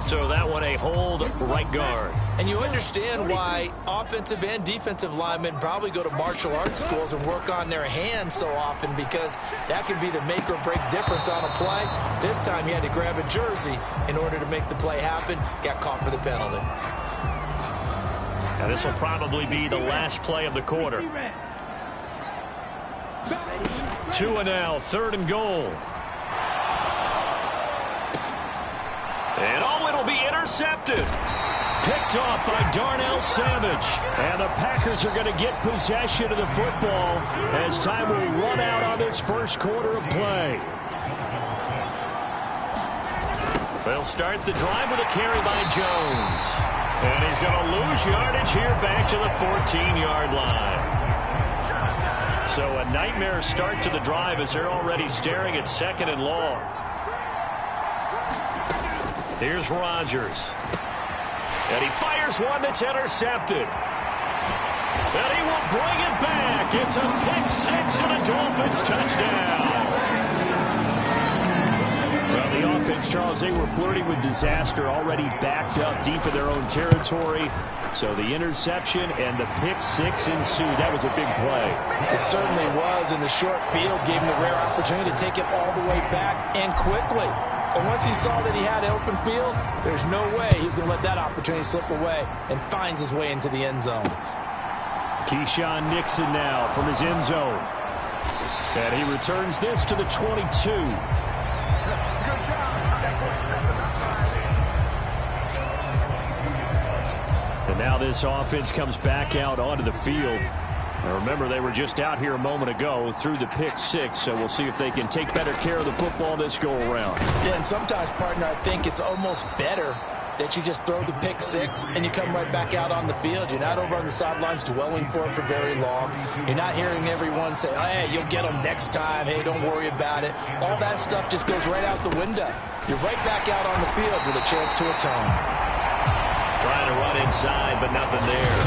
C: So that one a hold, right guard.
A: And you understand why offensive and defensive linemen probably go to martial arts schools and work on their hands so often, because that can be the make or break difference on a play. This time he had to grab a jersey in order to make the play happen. Got caught for the penalty.
C: Now this will probably be the last play of the quarter. Tua now, 3rd and goal. And it'll be intercepted. Picked off by Darnell Savage.
B: And the Packers are going to get possession of the football as time will run out on this first quarter of play.
C: They'll start the drive with a carry by Jones. And he's going to lose yardage here back to the 14-yard line. So a nightmare start to the drive as they're already staring at 2nd and long. Here's Rodgers. And he fires one that's intercepted. And he will bring it back. It's a pick six and a Dolphins touchdown.
B: Well, the offense, Charles, they were flirting with disaster, already backed up deep in their own territory. So the interception and the pick six ensued. That was a big play.
A: It certainly was, and the short field gave him the rare opportunity to take it all the way back and quickly. And once he saw that he had an open field, there's no way he's going to let that opportunity slip away, and finds his way into the end zone.
B: Keyshawn Nixon now from his end zone. And he returns this to the 22. And now this offense comes back out onto the field. Now remember, they were just out here a moment ago through the pick six, so we'll see if they can take better care of the football this go-around.
A: Yeah, and sometimes, partner, I think it's almost better that you just throw the pick six and you come right back out on the field. You're not over on the sidelines dwelling for it for very long. You're not hearing everyone say, oh, hey, you'll get them next time. Hey, don't worry about it. All that stuff just goes right out the window. You're right back out on the field with a chance to atone.
C: Trying to run inside, but nothing there.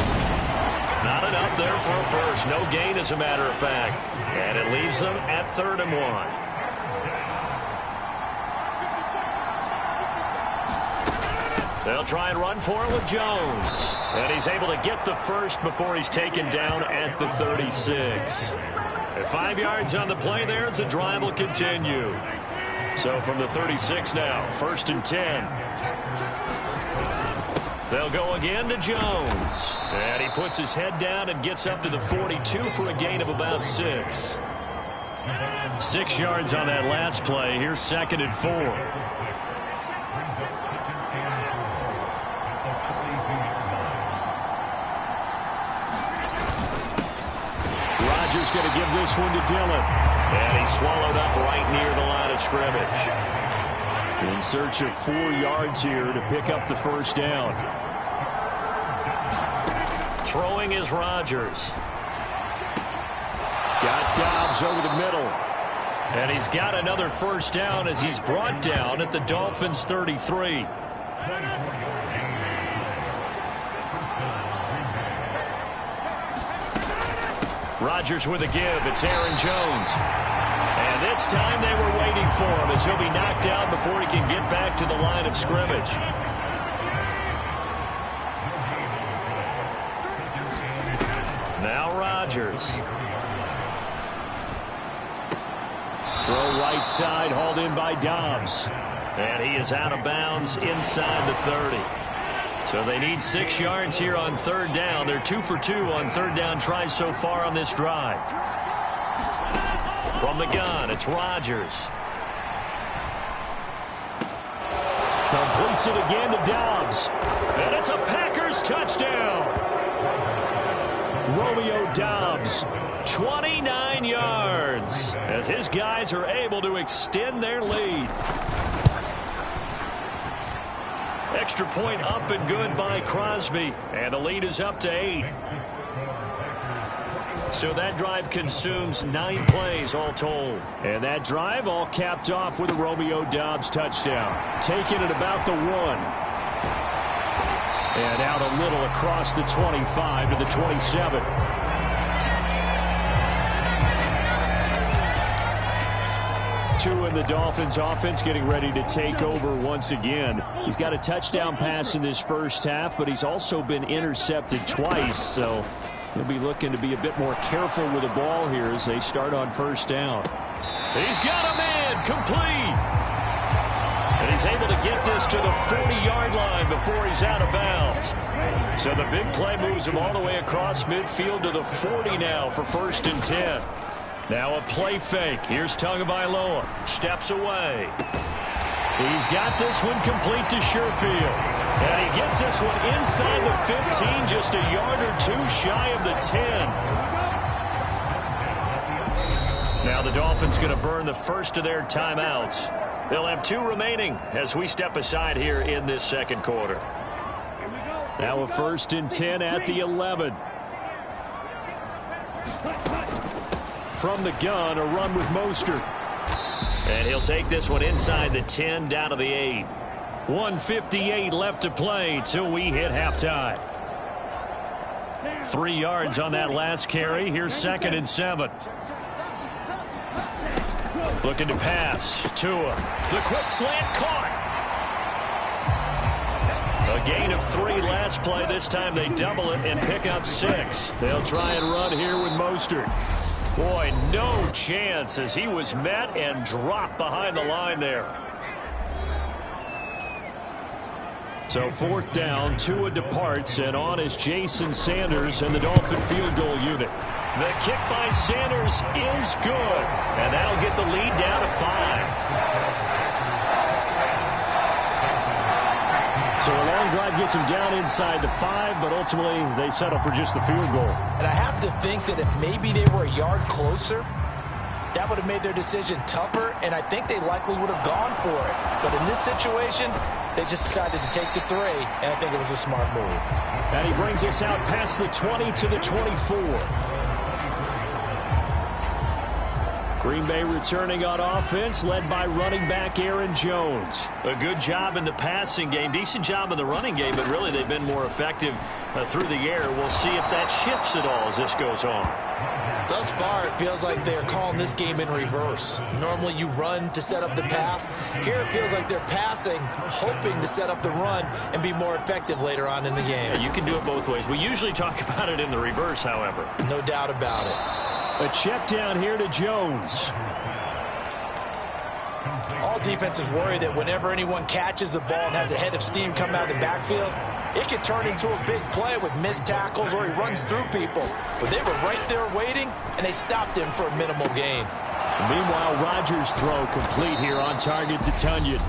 C: Not enough there for a first. No gain, as a matter of fact. And it leaves them at 3rd and 1. They'll try and run for it with Jones. And he's able to get the first before he's taken down at the 36. At 5 yards on the play there, the drive will continue. So from the 36 now, 1st and 10. They'll go again to Jones. And he puts his head down and gets up to the 42 for a gain of about 6. 6 yards on that last play. Here's 2nd and 4.
B: Rodgers going to give this one to Dillon.
C: And he's swallowed up right near the line of scrimmage.
B: In search of 4 yards here to pick up the first down.
C: Throwing is Rodgers.
B: Got Dobbs over the middle.
C: And he's got another first down as he's brought down at the Dolphins' 33. Rodgers with a give. It's Aaron Jones. And this time they were waiting for him as he'll be knocked down before he can get back to the line of scrimmage. Now Rodgers.
B: Throw right side, hauled in by Dobbs.
C: And he is out of bounds inside the 30. So they need 6 yards here on 3rd down. They're 2 for 2 on 3rd down tries so far on this drive. From the gun, it's Rodgers.
B: Completes it again to Dobbs.
C: And it's a Packers touchdown.
B: Romeo Dobbs.
C: 29 yards as his guys are able to extend their lead. Extra point up and good by Crosby. And the lead is up to 8. So that drive consumes 9 plays all told.
B: And that drive all capped off with a Romeo Dobbs touchdown. Taking it about the 1. And out a little across the 25 to the 27. Two in the Dolphins offense getting ready to take over once again. He's got a touchdown pass in this first half, but he's also been intercepted twice, so he'll be looking to be a bit more careful with the ball here as they start on 1st down.
C: He's got a man complete. And he's able to get this to the 40-yard line before he's out of bounds. So the big play moves him all the way across midfield to the 40 now for 1st and 10. Now a play fake. Here's Tagovailoa. Steps away. He's got this one complete to Sherfield. And he gets this one inside the 15, just a yard or 2 shy of the 10. Now the Dolphins going to burn the first of their timeouts. They'll have 2 remaining as we step aside here in this second quarter.
B: Now a 1st and 10 at the 11. From the gun, a run with Mostert.
C: And he'll take this one inside the 10 down to the 8.
B: 1:58 left to play till we hit halftime.
C: 3 yards on that last carry. Here's 2nd and 7. Looking to pass. Tua. The quick slant caught. A gain of 3 last play. This time they double it and pick up 6.
B: They'll try and run here with Mostert.
C: Boy, no chance as he was met and dropped behind the line there.
B: So 4th down, Tua departs, and on is Jason Sanders and the Dolphin field goal unit.
C: The kick by Sanders is good, and that'll get the lead down to 5.
B: So a long drive gets them down inside the 5, but ultimately they settle for just the field goal.
A: And I have to think that if maybe they were a yard closer, that would have made their decision tougher, and I think they likely would have gone for it. But in this situation, they just decided to take the 3, and I think it was a smart move.
B: And he brings us out past the 20 to the 24. Green Bay returning on offense, led by running back Aaron Jones.
C: A good job in the passing game, decent job in the running game, but really they've been more effective through the air. We'll see if that shifts at all as this goes on.
A: Thus far, it feels like they're calling this game in reverse. Normally you run to set up the pass. Here it feels like they're passing, hoping to set up the run and be more effective later on in the game.
C: Yeah, you can do it both ways. We usually talk about it in the reverse, however.
A: No doubt about it.
B: A check down here to Jones.
A: All defenses worry that whenever anyone catches the ball and has a head of steam coming out of the backfield, it can turn into a big play with missed tackles or he runs through people. But they were right there waiting, and they stopped him for a minimal gain.
B: Meanwhile, Rodgers' throw complete here on target to Tunyon.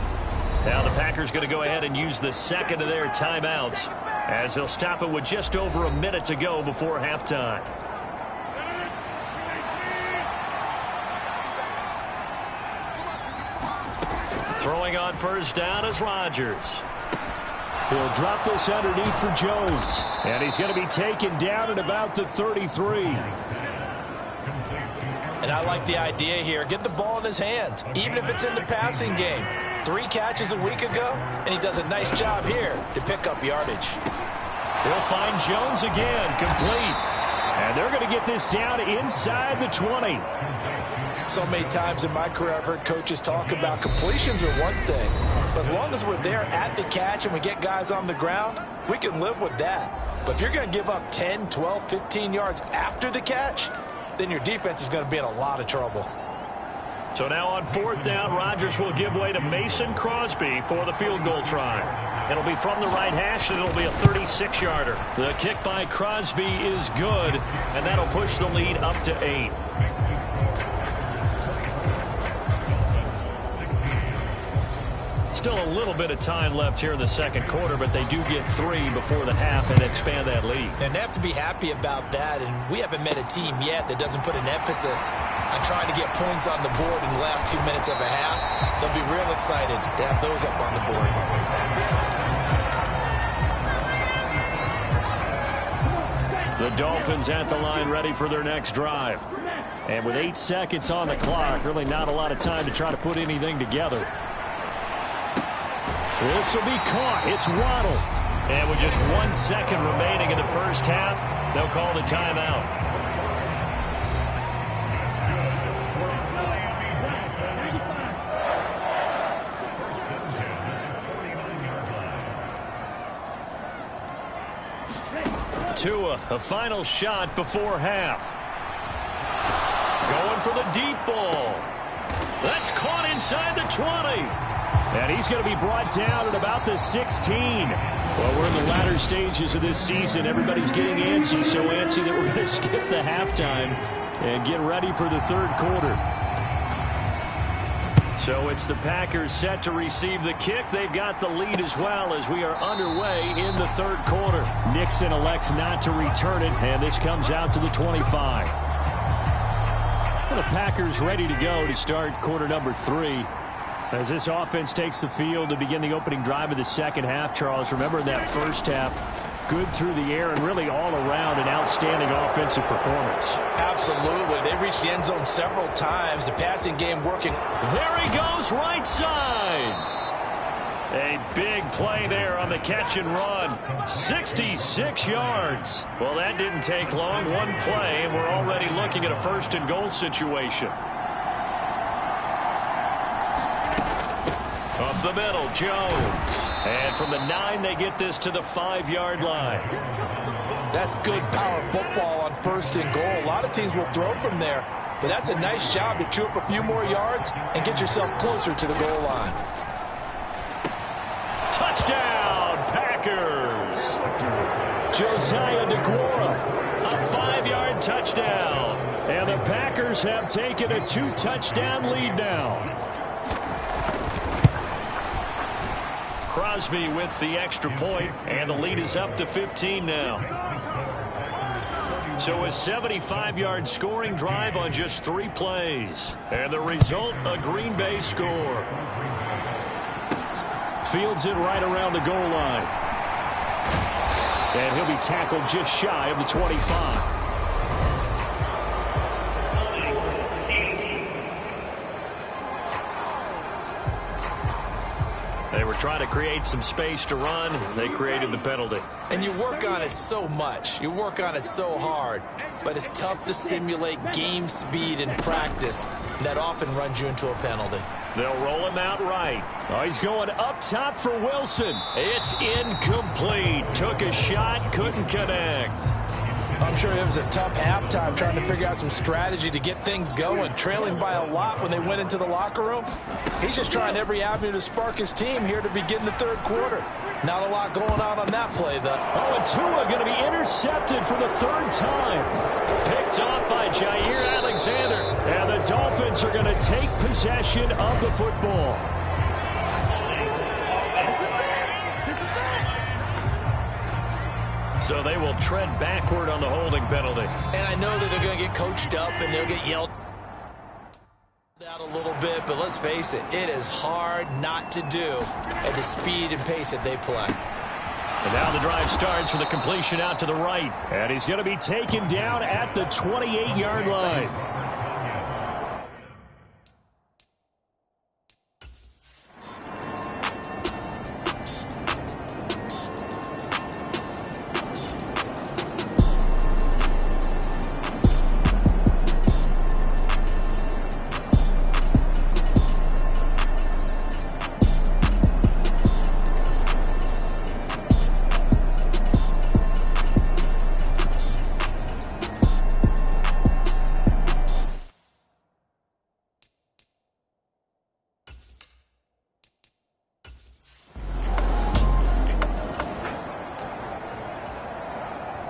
C: Now the Packers going to go ahead and use the second of their timeouts as they'll stop it with just over a minute to go before halftime. Throwing on 1st down is Rodgers.
B: He'll drop this underneath for Jones. And he's going to be taken down at about the 33.
A: And I like the idea here. Get the ball in his hands, even if it's in the passing game. 3 catches a week ago, and he does a nice job here to pick up yardage.
B: He'll find Jones again, complete. And they're going to get this down inside the 20.
A: So many times in my career, I've heard coaches talk about completions are one thing. But as long as we're there at the catch and we get guys on the ground, we can live with that. But if you're going to give up 10, 12, 15 yards after the catch, then your defense is going to be in a lot of trouble.
C: So now on 4th down, Rodgers will give way to Mason Crosby for the field goal try. It'll be from the right hash, and it'll be a 36-yarder.
B: The kick by Crosby is good,
C: and that'll push the lead up to 8. Still a little bit of time left here in the second quarter, but they do get 3 before the half and expand that lead.
A: And they have to be happy about that, and we haven't met a team yet that doesn't put an emphasis on trying to get points on the board in the last 2 minutes of a half. They'll be real excited to have those up on the board.
B: The Dolphins at the line ready for their next drive. And with 8 seconds on the clock, really not a lot of time to try to put anything together. This will be caught. It's Waddle.
C: And with just 1 second remaining in the first half, they'll call the timeout. Tua, a final shot before half. Going for the deep ball. That's caught inside the 20.
B: And he's going to be brought down at about the 16. Well, we're in the latter stages of this season. Everybody's getting antsy, so antsy that we're going to skip the halftime and get ready for the third quarter.
C: So it's the Packers set to receive the kick. They've got the lead as well as we are underway in the third quarter.
B: Nixon elects not to return it, and this comes out to the 25. Well, the Packers ready to go to start quarter number 3. As this offense takes the field to begin the opening drive of the second half, Charles, remember that first half, good through the air and really all around an outstanding offensive performance.
A: Absolutely. They reached the end zone several times. The passing game working.
C: There he goes, right side. A big play there on the catch and run. 66 yards. Well, that didn't take long. One play, and we're already looking at a first and goal situation. Up the middle, Jones. And from the 9, they get this to the 5-yard line.
A: That's good power football on first and goal. A lot of teams will throw from there, but that's a nice job to chew up a few more yards and get yourself closer to the goal line.
C: Touchdown, Packers. Josiah DeGuara, a 5-yard touchdown.
B: And the Packers have taken a 2-touchdown lead now.
C: Crosby with the extra point, and the lead is up to 15 now. So a 75-yard scoring drive on just 3 plays. And the result, a Green Bay score.
B: Fields it right around the goal line. And he'll be tackled just shy of the 25.
C: They were trying to create some space to run. They created the penalty.
A: And you work on it so much. You work on it so hard. But it's tough to simulate game speed in practice. That often runs you into a penalty.
C: They'll roll him out right.
B: Oh, he's going up top for Wilson.
C: It's incomplete. Took a shot, couldn't connect.
A: I'm sure it was a tough halftime trying to figure out some strategy to get things going. Trailing by a lot when they went into the locker room. He's just trying every avenue to spark his team here to begin the third quarter. Not a lot going on that play, though.
B: Oh, and Tua going to be intercepted for the 3rd time.
C: Picked off by Jair Alexander.
B: And the Dolphins are going to take possession of the football.
C: So they will tread backward on the holding penalty.
A: And I know that they're going to get coached up and they'll get yelled out a little bit, but let's face it, it is hard not to do at the speed and pace that they play.
B: And now the drive starts with a completion out to the right. And he's going to be taken down at the 28-yard line.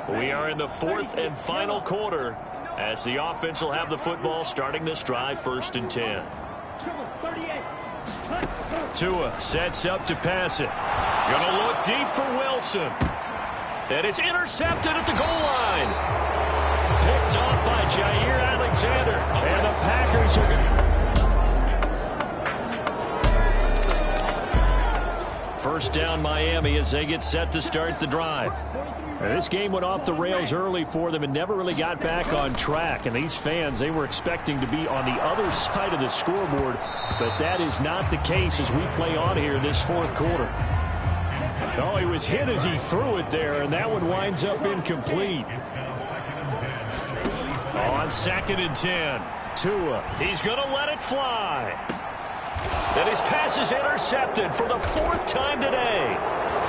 C: We are in the 4th and final quarter as the offense will have the football starting this drive 1st and 10. Tua sets up to pass it. Gonna look deep for Wilson. And it's intercepted at the goal line. Picked off by Jair Alexander.
B: And the Packers are going to... First down Miami as they get set to start the drive. This game went off the rails early for them and never really got back on track. And these fans, they were expecting to be on the other side of the scoreboard. But that is not the case as we play on here this 4th quarter. Oh, he was hit as he threw it there, and that one winds up incomplete.
C: On 2nd and 10.
B: Tua.
C: He's going to let it fly. And his pass is intercepted for the 4th time today.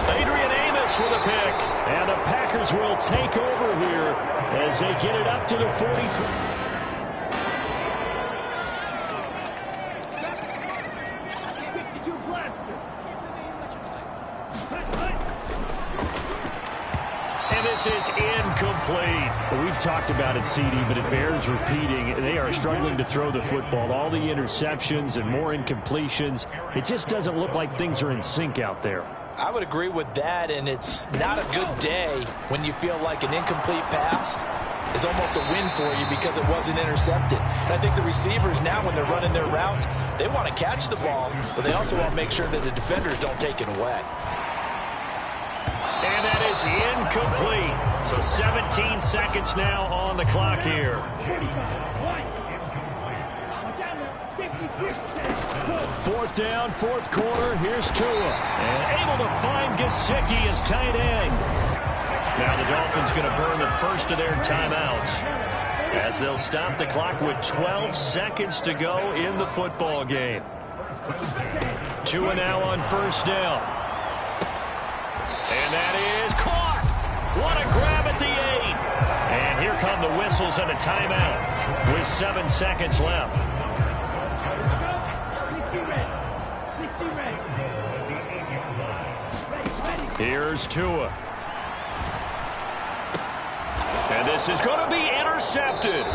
C: Adrian Amos with a pick.
B: And the Packers will take over here as they get it up to the 43.
C: This is incomplete.
B: Well, we've talked about it, CD, but it bears repeating. They are struggling to throw the football. All the interceptions and more incompletions. It just doesn't look like things are in sync out there.
A: I would agree with that, and it's not a good day when you feel like an incomplete pass is almost a win for you because it wasn't intercepted. And I think the receivers now, when they're running their routes, they want to catch the ball, but they also want to make sure that the defenders don't take it away.
B: And that is incomplete. So 17 seconds now on the clock here. Fourth down, fourth quarter. Here's Tua. And able to find Gesicki as tight end. Now the Dolphins going to burn the first of their timeouts as they'll stop the clock with 12 seconds to go in the football game. Tua now on first down. And that is caught. What a grab at the 8. And here come the whistles and a timeout with 7 seconds left. Here's Tua. And this is going to be intercepted.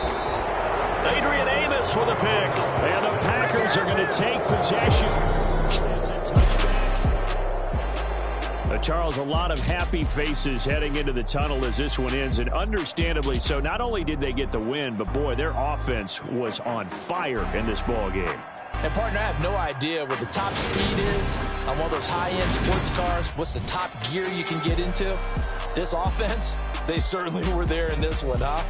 B: Adrian Amos with a pick. And the Packers are going to take possession. Charles, a lot of happy faces heading into the tunnel as this one ends, and understandably so. Not only did they get the win, but, boy, their offense was on fire in this ball game.
A: And, partner, I have no idea what the top speed is on one of those high-end sports cars. What's the top gear you can get into? This offense, they certainly were there in this one, huh?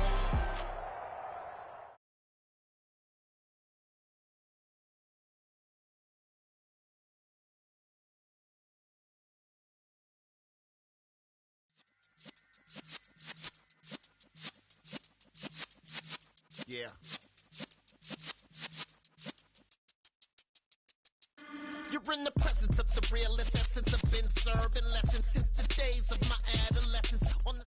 L: Yeah. You're in the presence of the realest essence. I've been serving lessons since the days of my adolescence. On the